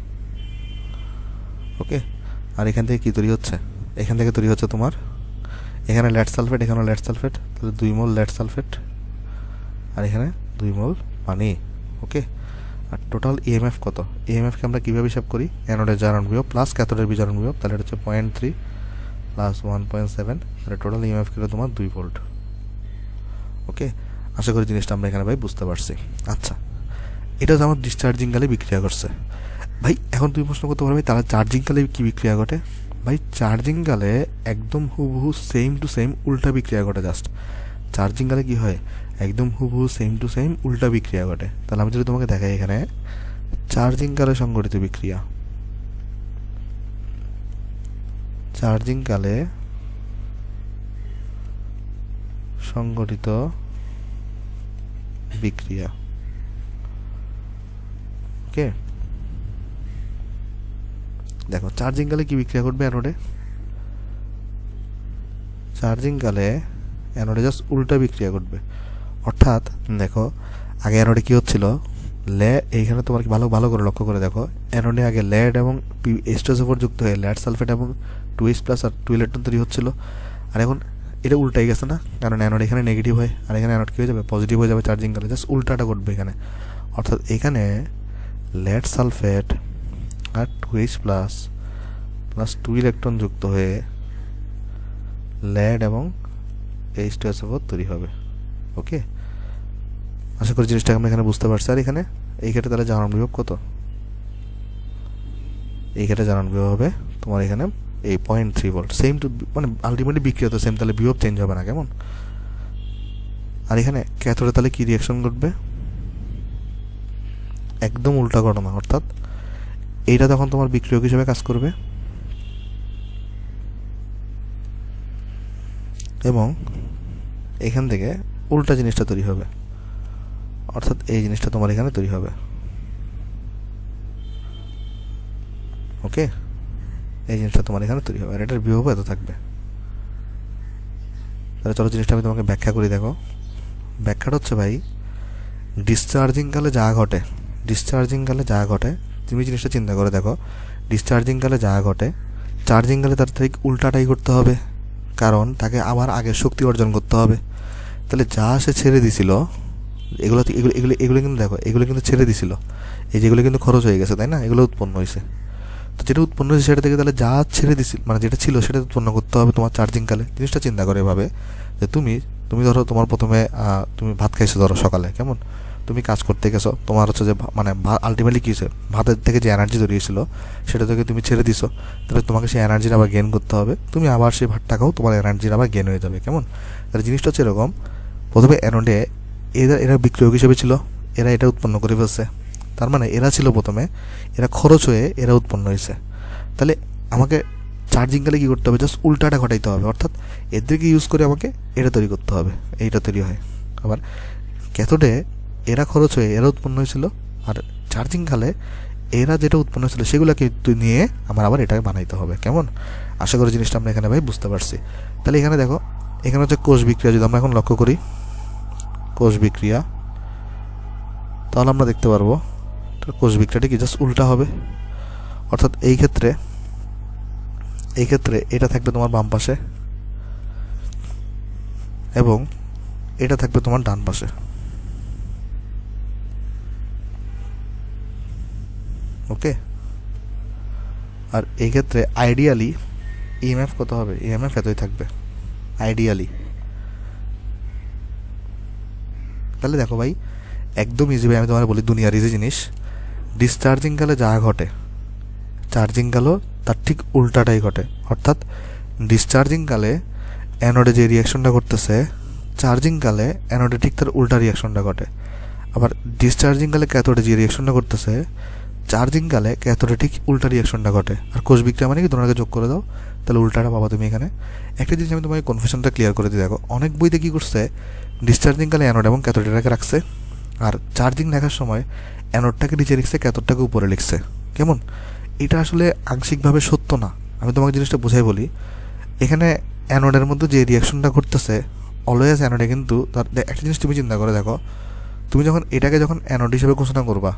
ওকে, আর এখান থেকে কী তৈরি হচ্ছে, এখান থেকে তৈরি হচ্ছে তোমার, এখানে লেড সালফেট, এখানেও লেড সালফেট, তাহলে 2 মোল লেড সালফেট, আর এখানে 2 মোল পানি। ওকে, আর টোটাল ইএমএফ কত? ইএমএফকে আমরা কীভাবে হিসাব করি? অ্যানোডের জারণ বিভব প্লাস ক্যাথোডের বিজারণ বিভব, তাহলে এটা হচ্ছে 0.3 প্লাস 1.7, তাহলে টোটাল ইএমএফ কিলো তোমার 2 ভোল্ট। ওকে, আশা করি জিনিসটা আমরা এখানে ভাই বুঝতে পারছি। আচ্ছা, এটা হচ্ছে আমার ডিসচার্জিং কালে বিক্রিয়া করছে। ভাই এখন তুমি প্রশ্ন করতে পারবে তাহলে চার্জিং কালে কী বিক্রিয়া ঘটে? ভাই চার্জিং কালে একদম হুবহু সেম টু সেম উল্টা বিক্রিয়া ঘটে। জাস্ট চার্জিং কালে কী হয়? একদম হুবহু সেম টু সেম উল্টা বিক্রিয়া ঘটে। তাহলে আমি যদি তোমাকে দেখাই এখানে চার্জিং কালে সংঘটিত বিক্রিয়া, চার্জিং কালে সংঘটিত বিক্রিয়া। ওকে, দেখো চার্জিং কালে কি বিক্রিয়া ঘটবে অ্যানোডে? চার্জিং কালে অ্যানোডে জাস্ট উল্টা বিক্রিয়া ঘটবে। অর্থাৎ দেখো আগে অ্যানোডে কী হচ্ছিল, এইখানে তোমার ভালো ভালো করে লক্ষ্য করে দেখো, অ্যানোডে আগে লেড এবং H2SO4 যুক্ত হয়ে লেড সালফেট এবং 2H+ আর 2 ইলেকট্রন তৈরি হচ্ছিল। আর এখন এটা উল্টাই গেছে না, কারণ অ্যানোড এখানে নেগেটিভ হয় আর এখানে অ্যানোড কী হয়ে যাবে? পজিটিভ হয়ে যাবে চার্জিং কালে। জাস্ট উল্টাটা ঘটবে এখানে। অর্থাৎ এখানে লেড সালফেট আর 2H+ প্লাস 2 ইলেকট্রন যুক্ত হয়ে লেড এবং H2SO4 তৈরি হবে। ওকে, আশা করি জিনিসটাকে আমরা এখানে বুঝতে পারছি। আর এখানে এই ক্ষেত্রে তাহলে জারণ বিভব কত? এই ক্ষেত্রে জারণ বিভব হবে তোমার এখানে এই 0.3 ভোল্ট। সেম টু মানে আলটিমেটলি বিক্রিয়া তো সেম, তাহলে বিভব চেঞ্জ হবে না, কেমন? আর এখানে ক্যাথোডে তাহলে কী রিয়াকশন ঘটবে? একদম উল্টা ঘটনা। অর্থাৎ এইটা তখন তোমার বিক্রিয়ক হিসেবে কাজ করবে এবং এখান থেকে উল্টা জিনিসটা তৈরি হবে। অর্থাৎ এই জিনিসটা তোমার এখানে তৈরি হবে। ওকে, এই জিনিসটা তোমার এখানে তৈরি হবে আর এটার বিভব এত থাকবে। তাহলে চলো জিনিসটা আমি তোমাকে ব্যাখ্যা করি। দেখো ব্যাখ্যাটা হচ্ছে ভাই, ডিসচার্জিং কালে যা ঘটে, ডিসচার্জিং কালে যা ঘটে তুমি জিনিসটা চিন্তা করে দেখো, ডিসচার্জিং কালে যা ঘটে চার্জিং কালে তার ঠিক উল্টাটাই করতে হবে, কারণ তাকে আবার আগের শক্তি অর্জন করতে হবে। তাহলে যা সে ছেড়ে দিছিল, এগুলো এগুলো এগুলো এগুলো কিন্তু দেখো, এগুলো কিন্তু ছেড়ে দিছিল, এই যেগুলো কিন্তু খরচ হয়ে গেছে, তাই না? এগুলো উৎপন্ন হয়েছে। তো যেটা উৎপন্ন হয়েছে সেটা থেকে তাহলে যা ছেড়ে দিছিল, মানে যেটা ছিল সেটা উৎপন্ন করতে হবে তোমার চার্জিং কালে। জিনিসটা চিন্তা করে এভাবে যে তুমি ধরো তোমার প্রথমে তুমি ভাত খাইছো ধরো সকালে, কেমন? তুমি কাজ করতে গেছো, তোমার হচ্ছে যে মানে আলটিমেটলি কী হয়েছে, ভাতের থেকে যে এনার্জি তৈরি হয়েছিল সেটা থেকে তুমি ছেড়ে দিছো, তাহলে তোমাকে সেই এনার্জির আবার গেন করতে হবে। তুমি আবার সেই ভাতটা খাও, তোমার এনার্জির আবার গেন হয়ে যাবে, কেমন? তাহলে জিনিসটা হচ্ছে এরকম, প্রথমে অ্যানোডে এরা বিক্রিয়ক হিসেবে ছিল, এরা এটা উৎপন্ন করে ফেলছে। তার মানে এরা ছিল প্রথমে, এরা খরচ হয়ে এরা উৎপন্ন হয়েছে। তাহলে আমাকে চার্জিং কালে কী করতে হবে? জাস্ট উল্টাটা ঘটাইতে হবে। অর্থাৎ এদেরকে ইউজ করে আমাকে এটা তৈরি করতে হবে, এইটা তৈরি হয়। আবার ক্যাথোডে এরা খরচ হয়ে এরা উৎপন্ন হয়েছিল, আর চার্জিং কালে এরা যেটা উৎপন্ন হয়েছিল সেগুলোকে নিয়ে আমার আবার এটাকে বানাইতে হবে, কেমন? আশা করি জিনিসটা আমরা এখানে ভাই বুঝতে পারছি। তাহলে এখানে দেখো, এখানে হচ্ছে কোষ বিক্রিয়া। যদি আমরা এখন লক্ষ্য করি কোষ বিক্রিয়া, তাহলে আমরা দেখতে পারবো কোষ বিক্রিয়াটি কি জাস্ট উল্টা হবে। অর্থাৎ এই ক্ষেত্রে এটা থাকবে তোমার বাম পাশে এবং এটা থাকবে তোমার ডান পাশে। ওকে, আর এই ক্ষেত্রে আইডিয়ালি ইএমএফ কত হবে? ইএমএফ এতই থাকবে আইডিয়ালি। তাহলে দেখো ভাই একদম ইজি ভাই, আমি তোমার বলি দুনিয়ার ইজি জিনিস, ডিসচার্জিং কালে যা ঘটে চার্জিং কালেও তার ঠিক উল্টাটাই ঘটে। অর্থাৎ ডিসচার্জিং কালে অ্যানোডে যে রিয়াকশনটা করতেছে, চার্জিং কালে অ্যানোডে ঠিক তার উল্টা রিয়াকশনটা ঘটে। আবার ডিসচার্জিং কালে ক্যাথোডে যে রিয়াকশনটা করতেছে, চার্জিং কালে ক্যাথোডে ঠিক উল্টা রিয়াকশনটা ঘটে। আর কোষ বিক্রিয়া মানে কি, তোমরা যোগ করে দাও, তাহলে উল্টাটা পাবা তুমি এখানে। একটা জিনিস আমি তোমাকে কনফিউশনটা ক্লিয়ার করে দিই। দেখো অনেক বইতে কী করছে, ডিসচার্জিং কালে অ্যানোড এবং ক্যাথোডটাকে রাখছে, আর চার্জিং লেখার সময় অ্যানোডটাকে নিচে লিখছে, ক্যাথোডটাকে উপরে লিখছে, কেমন? এটা আসলে আংশিকভাবে সত্য না। আমি তোমাকে জিনিসটা বুঝাই বলি। এখানে অ্যানোডের মধ্যে যে রিয়াকশনটা ঘটতেছে, অলওয়েজ অ্যানোডে কিন্তু তার একটা জিনিস তুমি চিন্তা করে দেখো, তুমি যখন এটাকে অ্যানোড হিসেবে ঘোষণা করবা,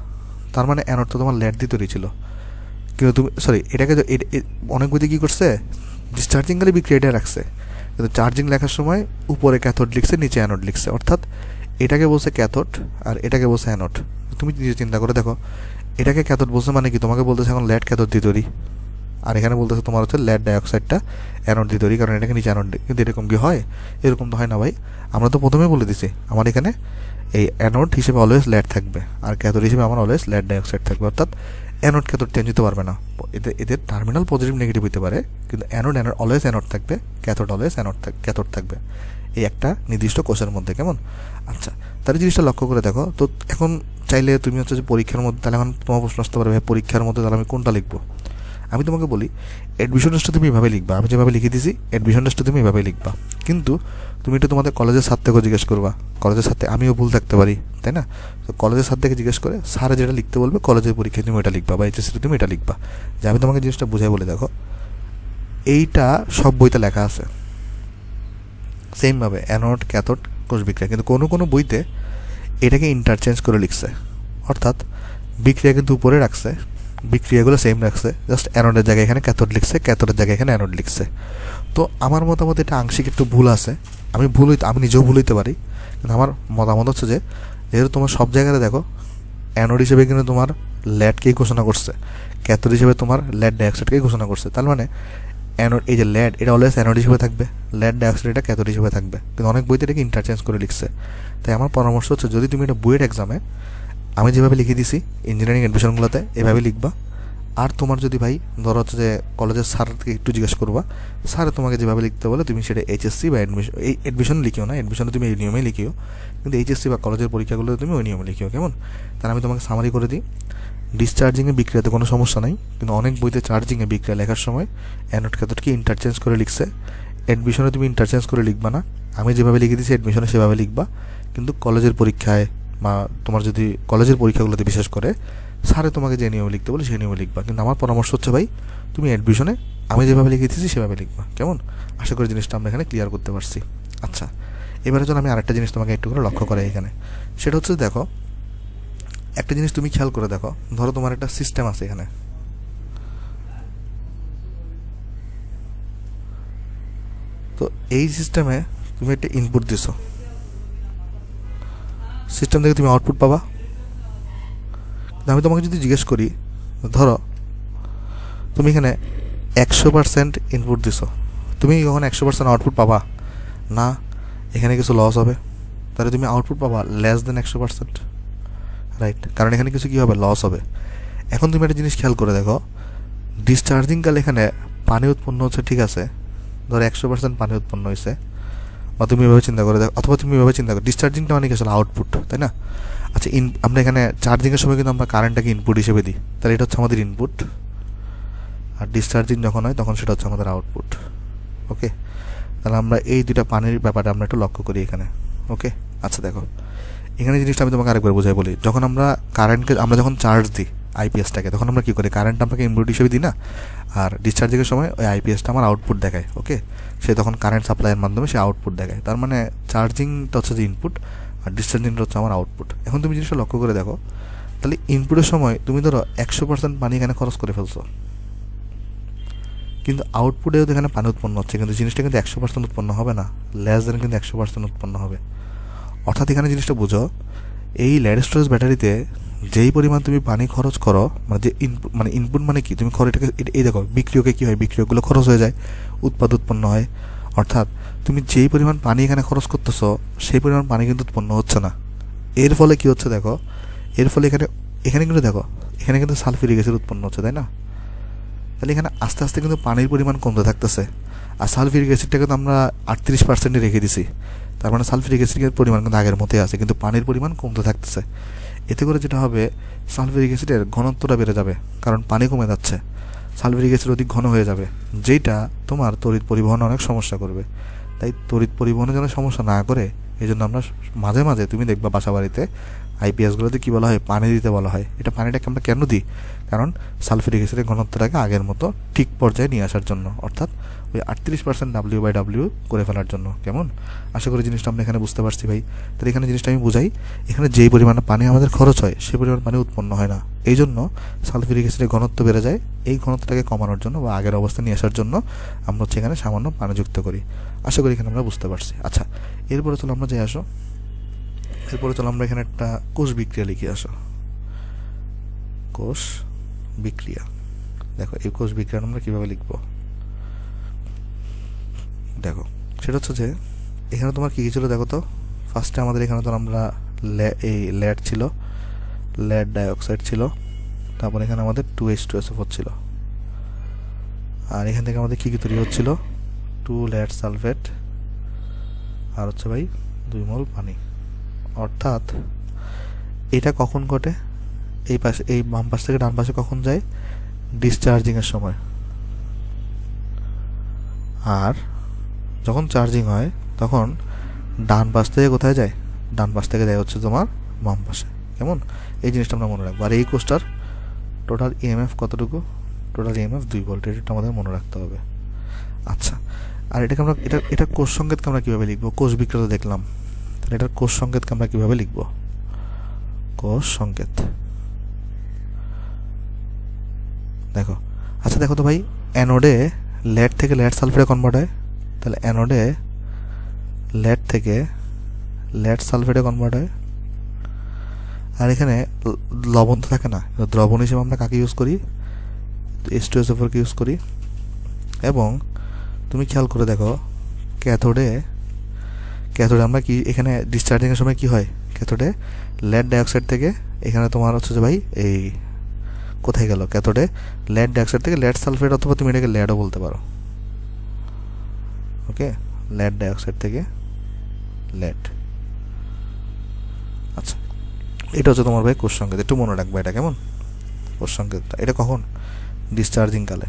তার মানে অ্যানোড তো তোমার লেড দিয়ে তৈরি ছিল, কিন্তু তুমি এটাকে অনেক বইতে কী করছে, ডিসচার্জিংকালে বিক্রিয়াটা রাখছে, কিন্তু চার্জিং লেখার সময় উপরে ক্যাথোড লিখছে, নিচে অ্যানোড লিখছে, অর্থাৎ এটাকে বলছে ক্যাথোড আর এটাকে বলছে অ্যানোড। তুমি নিজে চিন্তা করে দেখো, এটাকে ক্যাথোড বলছে মানে কি, তোমাকে বলতেছে এখন লেড ক্যাথোড দিয়ে তৈরি, আর এখানে বলতেছে তোমার হচ্ছে লেড ডাইঅক্সাইডটা অ্যানোড দিয়ে তৈরি, কারণ এটাকে নিচে অ্যানোড। কিন্তু এরকম কি হয়? এরকম তো হয় না ভাই। আমরা তো প্রথমেই বলে দিছি আমার এখানে এই অ্যানোড হিসেবে অলওয়েজ লেড থাকবে আর ক্যাথোড হিসেবে আমার অলওয়েজ লেড ডাইঅক্সাইড থাকবে, অর্থাৎ অ্যানোড ক্যাথোড চেঞ্জ হতে পারবে না। এদের টার্মিনাল পজিটিভ নেগেটিভ হতে পারে, কিন্তু অ্যানোড অলওয়েজ অ্যানোড থাকবে, ক্যাথোড অলওয়েজ ক্যাথোড থাকবে, এই একটা নির্দিষ্ট কোষের মধ্যে। কেমন? আচ্ছা, তাহলে জিনিসটা লক্ষ্য করে দেখো তো। এখন চাইলে তুমি হচ্ছে যে পরীক্ষার মধ্যে, তাহলে এখন তোমার প্রশ্ন আসতে পারবে পরীক্ষার মধ্যে তাহলে আমি কোনটা লিখবো। আমি তোমাকে বলি অ্যাডমিশন টেস্টটা তুমি এভাবে লিখবা, আমি যেভাবে লিখে দিয়েছি অ্যাডমিশন টেস্টটা তুমি এভাবে লিখবা। কিন্তু তুমি এটা তোমাদের কলেজের ছাত্র থেকে জিজ্ঞেস করবা, কলেজের সাথে আমিও ভুল থাকতে পারি, তাই না? তো কলেজের ছাত্র থেকে জিজ্ঞেস করে স্যারে যেটা লিখতে বলবে কলেজের পরীক্ষায় তুমি এটা লিখবা, বা এইচএসসিতে তুমি এটা লিখবা। যে আমি তোমাকে জিনিসটা বুঝাই বলে দেখো, এইটা সব বইতে লেখা আছে সেমভাবে, অ্যানোড ক্যাথোড কোষ বিক্রিয়া, কিন্তু কোনো কোনো বইতে এটাকে ইন্টারচেঞ্জ করে লিখছে, অর্থাৎ বিক্রিয়া কিন্তু উপরে রাখছে, বিক্রিয়াগুলো সেম রাখছে, জাস্ট অ্যানোডের জায়গায় এখানে ক্যাথোড লিখছে, ক্যাথোডের জায়গায় এখানে অ্যানোড লিখছে। তো আমার মতামত এটা আংশিক একটু ভুল আছে, আমি নিজেও ভুল হইতে পারি, কিন্তু আমার মতামত হচ্ছে যে যেহেতু তোমার সব জায়গাতে দেখো অ্যানোড হিসেবে কিন্তু তোমার ল্যাডকেই ঘোষণা করছে, ক্যাথোড হিসেবে তোমার ল্যাড ডাইঅক্সাইডকেই ঘোষণা করছে, তার মানে অ্যানোড, এই যে ল্যাড এটা অলওয়েজ অ্যানোড হিসেবে থাকবে, ল্যাড ডাইঅক্সাইড এটা ক্যাথোড হিসেবে থাকবে, কিন্তু অনেক বইতে এটাকে ইন্টারচেঞ্জ করে লিখছে। তাই আমার পরামর্শ হচ্ছে যদি তুমি এটা বুয়েট এক্সামে আমি যেভাবে লিখে দিছি ইঞ্জিনিয়ারিং অ্যাডমিশনগুলোতে এভাবে লিখবা। আর তোমার যদি ভাই ধরো হচ্ছে যে কলেজের স্যারকে একটু জিজ্ঞেস করবা, স্যার তোমাকে যেভাবে লিখতে বলে তুমি সেটা এইচএসসি বা অ্যাডমিশন লিখিও না, অ্যাডমিশনে তুমি এই নিয়মেই লিখিও, কিন্তু এইচএসসি বা কলেজের পরীক্ষাগুলোতে তুমি ওই নিয়মে লিখিও। কেমন? তাহলে আমি তোমাকে সামারি করে দিই। ডিসচার্জিংয়ে বিক্রিয়াতে কোনো সমস্যা নাই, কিন্তু অনেক বইতে চার্জিংয়ে বিক্রিয়া লেখার সময় অ্যানোড ক্যাথোডকে ইন্টারচেঞ্জ করে লিখছে। অ্যাডমিশনে তুমি ইন্টারচেঞ্জ করে লিখবা না, আমি যেভাবে লিখে দিচ্ছি অ্যাডমিশনে সেভাবে লিখবা, কিন্তু কলেজের পরীক্ষায় বা তোমার যদি কলেজের পরীক্ষাগুলোতে বিশেষ করে স্যারে তোমাকে যে নিয়মে লিখতে বলে সেই নিয়মে লিখবা। কিন্তু আমার পরামর্শ হচ্ছে ভাই তুমি অ্যাডমিশনে আমি যেভাবে লিখে দিচ্ছি সেভাবে লিখবা। কেমন? আশা করি জিনিসটা আমরা এখানে ক্লিয়ার করতে পারছি। আচ্ছা, এবারে চলো আমি আরেকটা জিনিস তোমাকে একটু করে লক্ষ্য করে এখানে, সেটা হচ্ছে দেখো একটা জিনিস তুমি খেয়াল করে দেখো, ধরো তোমার একটা সিস্টেম আছে এখানে, তো এই সিস্টেমে তুমি একটা ইনপুট দিছো, সিস্টেম থেকে তুমি আউটপুট পাবা। আমি তোমাকে যদি জিজ্ঞেস করি, ধরো তুমি এখানে 100% ইনপুট দিছো, তুমি কখন 100% আউটপুট পাবা না, এখানে কিছু লস হবে, তাহলে তুমি আউটপুট পাবা লেস দেন 100%, রাইট? কারণ এখানে কিছু কী হবে, লস হবে। এখন তুমি একটা জিনিস খেয়াল করে দেখো, ডিসচার্জিংকালে এখানে পানি উৎপন্ন হচ্ছে, ঠিক আছে, ধরো 100% পানি উৎপন্ন হয়েছে, বা তুমি এভাবে চিন্তা করে দেখো, অথবা তুমি এভাবে চিন্তা করো ডিসচার্জিংটা মানে কি আসলে আউটপুট, তাই না? আচ্ছা, আমরা এখানে চার্জিংয়ের সময় কিন্তু আমরা কারেন্টটাকে ইনপুট হিসেবে দিই, তাহলে এটা হচ্ছে আমাদের ইনপুট, আর ডিসচার্জিং যখন হয় তখন সেটা হচ্ছে আমাদের আউটপুট। ওকে, তাহলে আমরা এই দুটা পানির ব্যাপারটা আমরা একটু লক্ষ্য করি এখানে। ওকে, আচ্ছা দেখো এখানে জিনিসটা আমি তোমাকে আরেকবার বোঝাই বলি, যখন আমরা কারেন্টকে আমরা যখন চার্জ দিই আইপিএসটাকে, তখন আমরা কী করি, কারেন্টটা আমাকে ইনপুট হিসেবে দিই না, আর ডিসচার্জিংয়ের সময় ওই আইপিএসটা আমার আউটপুট দেখায়। ওকে, সে তখন কারেন্ট সাপ্লাইয়ের মাধ্যমে সে আউটপুট দেখায়, তার মানে চার্জিংটা হচ্ছে যে ইনপুট আর ডিসচার্জিংটা হচ্ছে আমার আউটপুট। এখন তুমি জিনিসটা লক্ষ্য করে দেখো, তাহলে ইনপুটের সময় তুমি ধরো 100% পানি এখানে খরচ করে ফেলছো, কিন্তু আউটপুটেও তো এখানে পানি উৎপন্ন হচ্ছে, কিন্তু জিনিসটা কিন্তু 100% উৎপন্ন হবে না, লেস দেন কিন্তু 100% উৎপন্ন হবে। অর্থাৎ এখানে জিনিসটা বুঝো, এই লেড স্টোরেজ ব্যাটারিতে যেই পরিমাণ তুমি পানি খরচ করো, মানে যে ইনপুট মানে কি, তুমি এটাকে এই দেখো বিক্রিয়কে কী হয়, বিক্রিয়কগুলো খরচ হয়ে যায়, উৎপন্ন হয়। অর্থাৎ তুমি যেই পরিমাণ পানি এখানে খরচ করতেছো সেই পরিমাণ পানি কিন্তু উৎপন্ন হচ্ছে না। এর ফলে কি হচ্ছে দেখো, এর ফলে এখানে কিন্তু দেখো এখানে কিন্তু সালফিউরিক অ্যাসিড উৎপন্ন হচ্ছে, তাই না? তাহলে এখানে আস্তে আস্তে কিন্তু পানির পরিমাণ কমতে থাকতেছে, আর সালফিউরিক অ্যাসিডটাকে তো আমরা 38%-এ রেখে দিছি, তার মানে সালফিউরিক অ্যাসিডের পরিমাণ কিন্তু আগের মতোই আছে, কিন্তু পানির পরিমাণ কমতে থাকতেছে। এতে করে যেটা হবে, সালফিউরিক অ্যাসিডের ঘনত্বটা বেড়ে যাবে, কারণ পানি কমে যাচ্ছে, সালফিউরিক অ্যাসিড অধিক ঘন হয়ে যাবে, যেটা তোমার তড়িৎ পরিবহনে অনেক সমস্যা করবে। তাই তড়িৎ পরিবহনে যেন সমস্যা না করে এই জন্য আমরা মাঝে মাঝে তুমি দেখবা বাসা বাড়িতে আইপিএসগুলোতে কী বলা হয়, পানি দিতে বলা হয়। এটা পানিটাকে আমরা কেন দিই? কারণ সালফিউরিক অ্যাসিডের ঘনত্বটাকে আগের মতো ঠিক পর্যায়ে নিয়ে আসার জন্য, অর্থাৎ ওই 38% W/W করে ফেলার জন্য। কেমন? আশা করি জিনিসটা আমরা এখানে বুঝতে পারছি ভাই। তাহলে এখানে জিনিসটা আমি বুঝাই, এখানে যেই পরিমাণ পানি আমাদের খরচ হয় সেই পরিমাণ পানি উৎপন্ন হয় না। এই জন্য সালফিউরিক অ্যাসিডের ঘনত্ব বেড়ে যায়। এই ঘনত্বটাকে কমানোর জন্য বা আগের অবস্থা নিয়ে আসার জন্য আমরা হচ্ছে এখানে সামান্য পানি যুক্ত করি। আশা করি এখানে আমরা বুঝতে পারছি। আচ্ছা, এরপরে চলো আমরা যাই আসো, এরপরে চলো আমরা এখানে একটা কোষ বিক্রিয়া লিখে আসো। কোষ বিক্রিয়া, দেখো এই কোষ বিক্রিয়া আমরা কীভাবে লিখবো দেখো, সেটা হচ্ছে যে এখানে তোমার কী কী ছিল দেখো তো। ফার্স্টে আমাদের এখানে তো আমরা এই লেড ছিল, লেড ডাইঅক্সাইড ছিল, তারপর এখানে আমাদের 2H2SO4 ছিল, আর এখান থেকে আমাদের কী কী তৈরি হচ্ছিল, 2 লেড সালফেট আর হচ্ছে ভাই 2 মোল পানি। অর্থাৎ এটা কখন ঘটে, এই পাশে এই বাম পাশ থেকে ডান পাশে কখন যায়, ডিসচার্জিংয়ের সময়। আর যখন চার্জিং হয় তখন ডান পাশ থেকে কোথায় যায়, ডান পাশ থেকে যায় হচ্ছে তোমার বাম পাশে। কেমন? এই জিনিসটা আমরা মনে রাখবো। আর এই কোষটার টোটাল ইএমএফ কতটুকু, টোটাল ইএমএফ 2 ভোল্ট, এটা আমাদের মনে রাখতে হবে। আচ্ছা, আর এটাকে আমরা এটা কোষ সংকেতকে আমরা কীভাবে লিখবো, কোষ বিক্রিয়া দেখলাম, তাহলে এটার কোষ সংকেতকে আমরা কীভাবে লিখবো, কোষ সংকেত দেখো। আচ্ছা দেখো তো ভাই, অ্যানোডে লেড থেকে লেড সালফেটে কনভার্ট হয়, তাহলে অ্যানোডে লেড থেকে লেড সালফেটে কনভার্ট হয়। আর এখানে লবণ তো থাকে না, দ্রবণ হিসেবে আমরা কাকে ইউজ করি, H2SO4 কে ইউজ করি। এবং তুমি খেয়াল করে দেখো, ক্যাথোডে আমরা কি এখানে ডিসচার্জিংয়ের সময় কি হয়, ক্যাথোডে লেড ডাইঅক্সাইড থেকে এখানে তোমার হচ্ছে যে ভাই এই কোথায় গেল, ক্যাথোডে লেড ডাইঅক্সাইড থেকে লেড সালফেট, অথবা তুমি এটাকে লেডও বলতে পারো। ওকে, লেড ডাইঅক্সাইড থেকে লেড। আচ্ছা, এটা হচ্ছে তোমার ভাই কোষ সংকেত, একটু মনে রাখবে এটা। কেমন? কোষ সংকেতটা এটা কখন, ডিসচার্জিং কালে।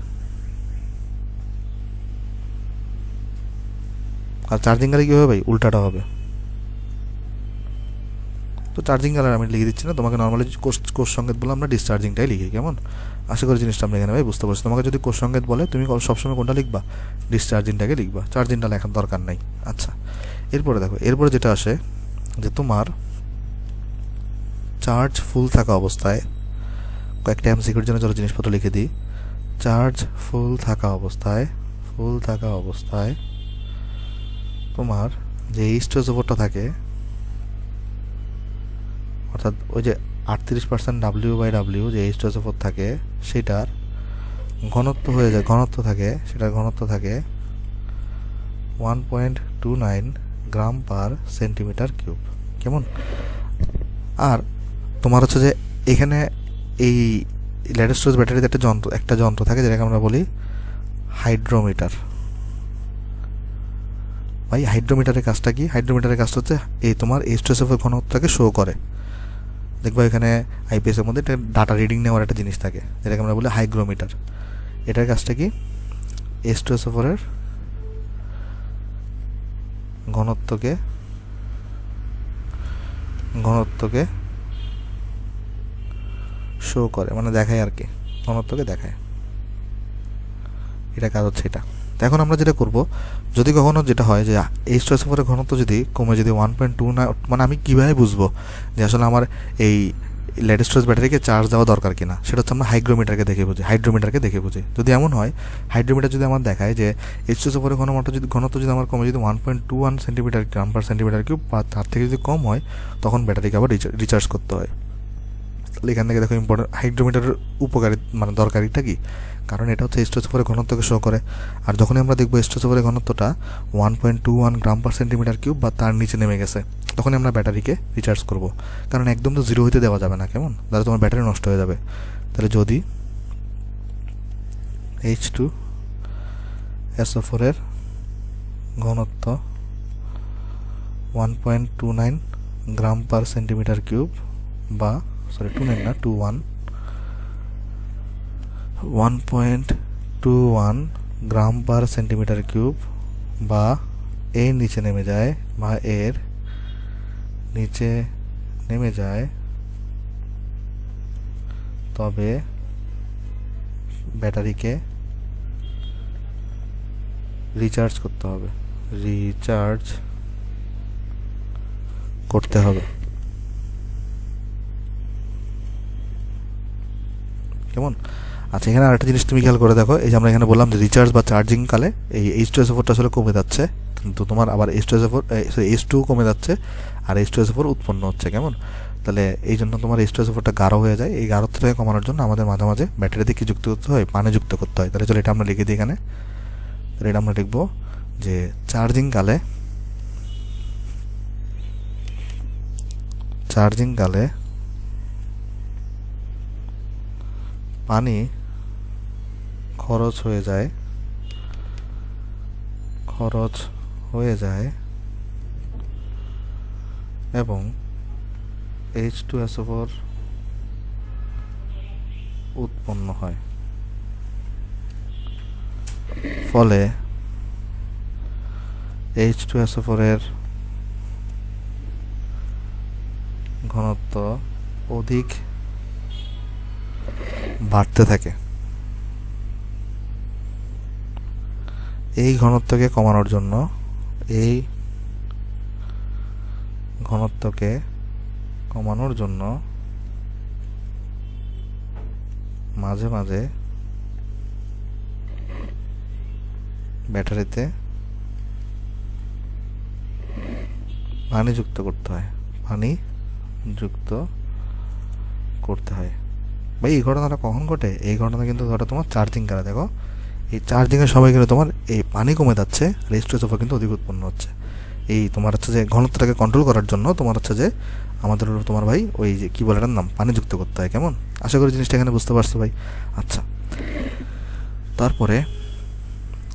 আর চার্জিং কালে কী হবে ভাই, উল্টাটা হবে। তো চার্জিং কালে আমি লিখে দিচ্ছি না, তোমাকে নর্মালি কোষ সংকেত বলে আমরা ডিসচার্জিংটাই লিখি। কেমন? আশা করি জিনিসটা আমরা এখানে ভাই বুঝতে পারছি। তোমাকে যদি কোষ সংকেত বলে তুমি সবসময় কোনটা লিখবা, ডিসচার্জিংটাকে লিখবা, চার্জিংটা লেখার দরকার নাই। আচ্ছা, এরপরে দেখো, এরপরে যেটা আসে যে তোমার চার্জ ফুল থাকা অবস্থায়, কয়েকটা এমসিকিউর জন্য চলো জিনিসপত্র লিখে দিই। চার্জ ফুল থাকা অবস্থায় তোমার যে H2SO4টা থাকে, অর্থাৎ ওই যে 38% W/W যে H2SO4 থাকে, সেটার ঘনত্ব হয়ে যায়, সেটার ঘনত্ব থাকে 1.29 গ্রাম পার সেন্টিমিটার কিউব। কেমন? আর তোমার হচ্ছে যে এখানে এই লেড স্টোরেজ ব্যাটারিতে একটা যন্ত্র থাকে যেটাকে আমরা বলি হাইড্রোমিটার। ভাই হাইড্রোমিটারের কাজটা কি, হাইড্রোমিটারের কাজটা হচ্ছে এই তোমার H2SO4 ঘনত্বটাকে শো করে। দেখবা এখানে আইপিএসের মধ্যে একটা ডাটা রিডিং নেওয়ার একটা জিনিস থাকে যেটাকে আমরা বলি হাইগ্রোমিটার। এটার কাজটা কি, H2SO4 এর ঘনত্বকে শো করে, মানে দেখায় আর কি, ঘনত্বকে দেখায়। এটা কাজ হচ্ছে এটা। তো এখন আমরা যেটা করব, যদি কখনো যেটা হয় যে H2SO4 এর ঘনত্ব যদি কমে, যদি 1.29, মানে আমি কীভাবে বুঝবো যে আসলে আমার এই লেড স্টোরেজ ব্যাটারিকে চার্জ দেওয়া দরকার কিনা, সেটা হচ্ছে আমরা হাইড্রোমিটারকে দেখে বুঝি। যদি এমন হয়, হাইড্রোমিটার যদি আমার দেখায় যে H2SO4 এর ঘনত্ব যদি আমার কমে, যদি 1.21 সেন্টিমিটার গ্রাম পার সেন্টিমিটার কিউব বা তার থেকে যদি কম হয়, তখন ব্যাটারিকে আবার রিচার্জ করতে হয়। তাহলে এখান থেকে দেখো ইম্পর্টেন্ট, হাইড্রোমিটারের উপকারী মানে দরকারিটা কি, কারণ এটা হচ্ছে H2SO4 এর ঘনত্বকে শো করে। আর যখনই আমরা দেখবো H2SO4 এর ঘনত্বটা 1.21 গ্রাম পার সেন্টিমিটার কিউব বা তার নিচে নেমে গেছে, তখনই আমরা ব্যাটারিকে রিচার্জ করব। কারণ একদম তো জিরো হইতে দেওয়া যাবে না, কেমন? তাহলে তোমার ব্যাটারি নষ্ট হয়ে যাবে। তাহলে যদি H2SO4 এর ঘনত্ব 1.29 গ্রাম পার সেন্টিমিটার কিউব বা 1.21 গ্রাম পার সেন্টিমিটার কিউব বা এর নিচে নেমে যায়, তবে ব্যাটারিকে রিচার্জ করতে হবে, কেমন? আচ্ছা, এখানে আরেকটা জিনিস তুমি খেয়াল করে দেখো, এই যে আমরা এখানে বললাম যে রিচার্জ বা চার্জিং কালে এই H2SO4টা আসলে কমে যাচ্ছে, কিন্তু তোমার আবার H2 কমে যাচ্ছে আর H2SO4 উৎপন্ন হচ্ছে। কেমন? তাহলে এই জন্য তোমার H2SO4টা গাঢ় হয়ে যায়। এই গাঢ়ত্বটাকে কমানোর জন্য আমাদের মাঝে মাঝে ব্যাটারিতে কি যুক্ত করতে হয়? পানি যুক্ত করতে হয়। তাহলে চলো এটা আমরা লিখে দিই এখানে। তাহলে এটা আমরা লিখবো যে চার্জিং কালে পানি খরচ হয়ে যায় এবং H2SO4 উৎপন্ন হয়। ফলে H2SO4 এর ঘনত্ব অধিক বাড়তে থাকে। এই ঘনত্বকে কমানোর জন্য মাঝে মাঝে ব্যাটারিতে পানি যুক্ত করতে হয়। ভাই এই ঘটনাটা কখন ঘটে? এই ঘটনা কিন্তু ঘটে তোমার চার্জিং কালে। দেখো, এই চার্জিংয়ের সময় কিন্তু তোমার এই পানি কমে যাচ্ছে, H2SO4 কিন্তু অধিক উৎপন্ন হচ্ছে। এই তোমার হচ্ছে যে ঘনত্বটাকে কন্ট্রোল করার জন্য তোমার হচ্ছে যে আমাদের তোমার ভাই ওই যে কী বলে এটার নাম, পানি যুক্ত করতে হয়। কেমন? আশা করি জিনিসটা এখানে বুঝতে পারছো ভাই। আচ্ছা, তারপরে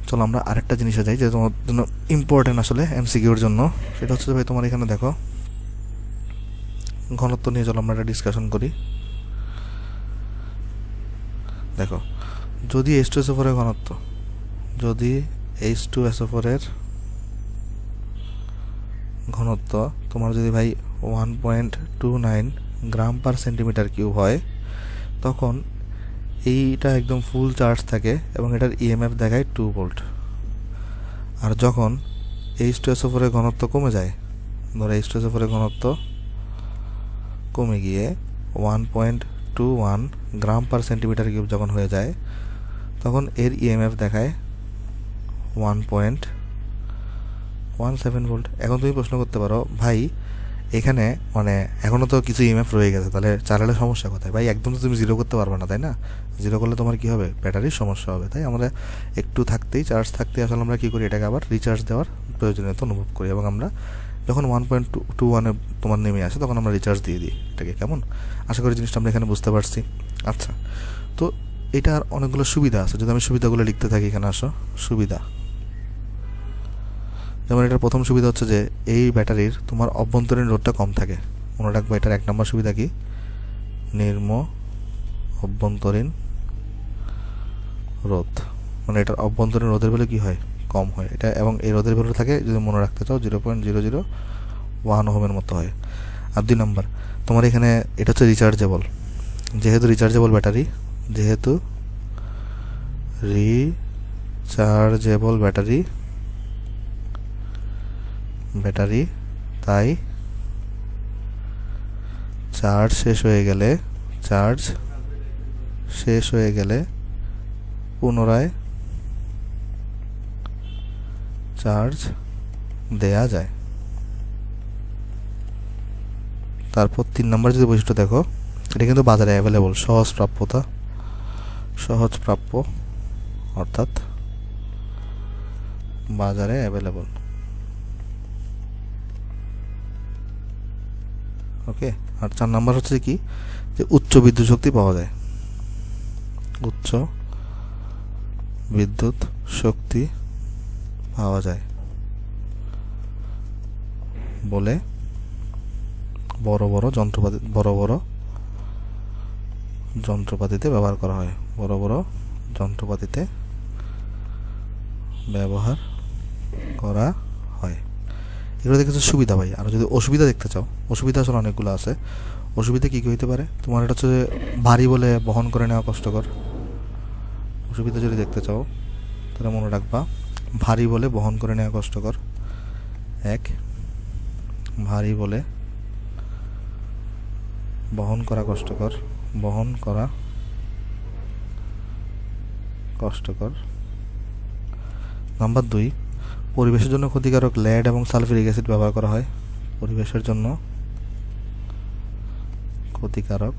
চলো আমরা আরেকটা জিনিসে যাই, যে তোমার জন্য ইম্পর্টেন্ট আসলে MCQর জন্য। সেটা হচ্ছে ভাই তোমার এখানে দেখো ঘনত্ব নিয়ে চলো আমরা একটা ডিসকাশন করি। দেখো, যদি H2SO4 এর ঘনত্ব, তোমার যদি ভাই 1.29 গ্রাম পার সেন্টিমিটার কিউব হয়, তখন এইটা একদম ফুল চার্জ থাকে এবং এটার EMF দেখায় 2 ভোল্ট। আর যখন H2SO4 এর ঘনত্ব কমে যায়, ধরো H2SO4 এর ঘনত্ব কমে গিয়ে 1.21 গ্রাম পার সেন্টিমিটার কিউব যখন হয়ে যায়, তখন এর EMF দেখায় 1.17 ভোল্ট। এখন তুমি প্রশ্ন করতে পারো, ভাই এখানে মানে এখনও তো কিছু EMF রয়ে গেছে, তাহলে চালালে সমস্যা কোথায়? ভাই একদম তো তুমি জিরো করতে পারবে না, তাই না? জিরো করলে তোমার কী হবে? ব্যাটারির সমস্যা হবে। তাই আমরা একটু চার্জ থাকতেই আসলে আমরা কী করি, এটাকে আবার রিচার্জ দেওয়ার প্রয়োজনীয়তা অনুভব করি, এবং আমরা যখন 1.21-এ তোমার নেমে আসে তখন আমরা রিচার্জ দিয়ে দিই এটাকে। কেমন? আশা করি জিনিসটা আমরা এখানে বুঝতে পারছি। আচ্ছা, তো এটার অনেকগুলো সুবিধা আছে। যদি আমি সুবিধাগুলো লিখতে থাকি, এখানে আসো। সুবিধা, যেমন এটার প্রথম সুবিধা হচ্ছে যে এই ব্যাটারির তোমার অভ্যন্তরীণ রোধটা কম থাকে। মনে রাখবো, এটার 1 নম্বর সুবিধা কি? নিম্ন অভ্যন্তরীণ রোধ। মানে এটার অভ্যন্তরীণ রোধের ভ্যালু কী হয়? কম হয় এটা, এবং এই রোধের ভ্যালু থাকে, যদি মনে রাখতে চাও, 0.001 ওহমের মতো হয়। আর 2 নম্বর, তোমার এখানে এটা হচ্ছে রিচার্জেবল। যেহেতু রিচার্জেবল ব্যাটারি, তাই চার্জ শেষ হয়ে গেলে পুনরায় চার্জ দেয়া যায়। তারপর 3 নম্বর যদি বৈশিষ্ট্য দেখো, এটা কিন্তু বাজারে অ্যাভেলেবল, সহজপ্রাপ্য, অর্থাৎ বাজারে অ্যাভেলেবল। ওকে। আর 4 নম্বর হচ্ছে কি, যে উচ্চ বিদ্যুৎ শক্তি পাওয়া যায়। উচ্চ বিদ্যুৎ শক্তি পাওয়া যায় বলে বড় বড় যন্ত্রপাতিতে ব্যবহার করা হয়। এগুলো দেখেছো সুবিধা ভাই। আর যদি অসুবিধা দেখতে চাও, অসুবিধা আসলে অনেকগুলো আছে। অসুবিধা কী কী হইতে পারে? তোমার এটা হচ্ছে ভারী বলে বহন করে নেওয়া কষ্টকর। অসুবিধা যদি দেখতে চাও তাহলে মনে রাখবা, ভারী বলে বহন করে নেওয়া কষ্টকর। এক, ভারী বলে বহন করা কষ্টকর। বহন করা কষ্টকর। নাম্বার 2, পরিবেশের জন্য ক্ষতিকারক লেড এবং সালফিউরিক অ্যাসিড ব্যবহার করা হয়। পরিবেশের জন্য ক্ষতিকারক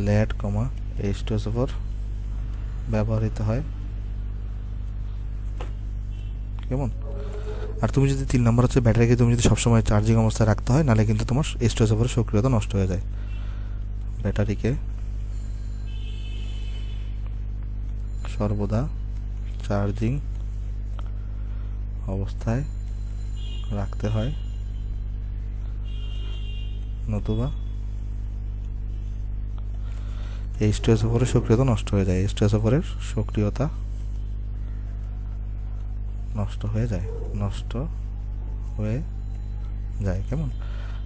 লেড, H2SO4 ব্যবহৃত হয়। কেমন? আর তুমি যদি 3 নম্বর হচ্ছে ব্যাটারিকে তুমি যদি সবসময় চার্জিং অবস্থায় রাখতে হয়, নাহলে কিন্তু তোমার H2SO4 এর সক্রিয়তা নষ্ট হয়ে যায়। ব্যাটারিকে সর্বদা চার্জিং অবস্থায় রাখতে হয়, নতুবা H2SO4 এর সক্রিয়তা নষ্ট হয়ে যায়। H2SO4 এর সক্রিয়তা নষ্ট হয়ে যায়। কেমন?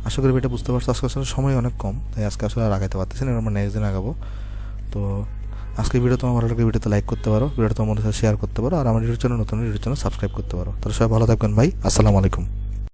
আশা করি এটা বুঝতে পারছো। আজকে আসলে সময় অনেক কম, তাই আজকে আসলে আর আগাইতে পারতেছি না, আমরা নেক্সট দিন আগাবো। তো আজকে ভিডিও তোমার ভালো লাগলে ভিডিওতে লাইক করতে পারো, ভিডিওটা তোমার সাথে শেয়ার করতে পারো, আর আমার ইউটিউব চ্যানেল নতুন ইউটিউব চ্যানেল সাবস্ক্রাইব করতে পারো। তাহলে সবাই ভালো থাকবেন ভাই। আসসালামু আলাইকুম।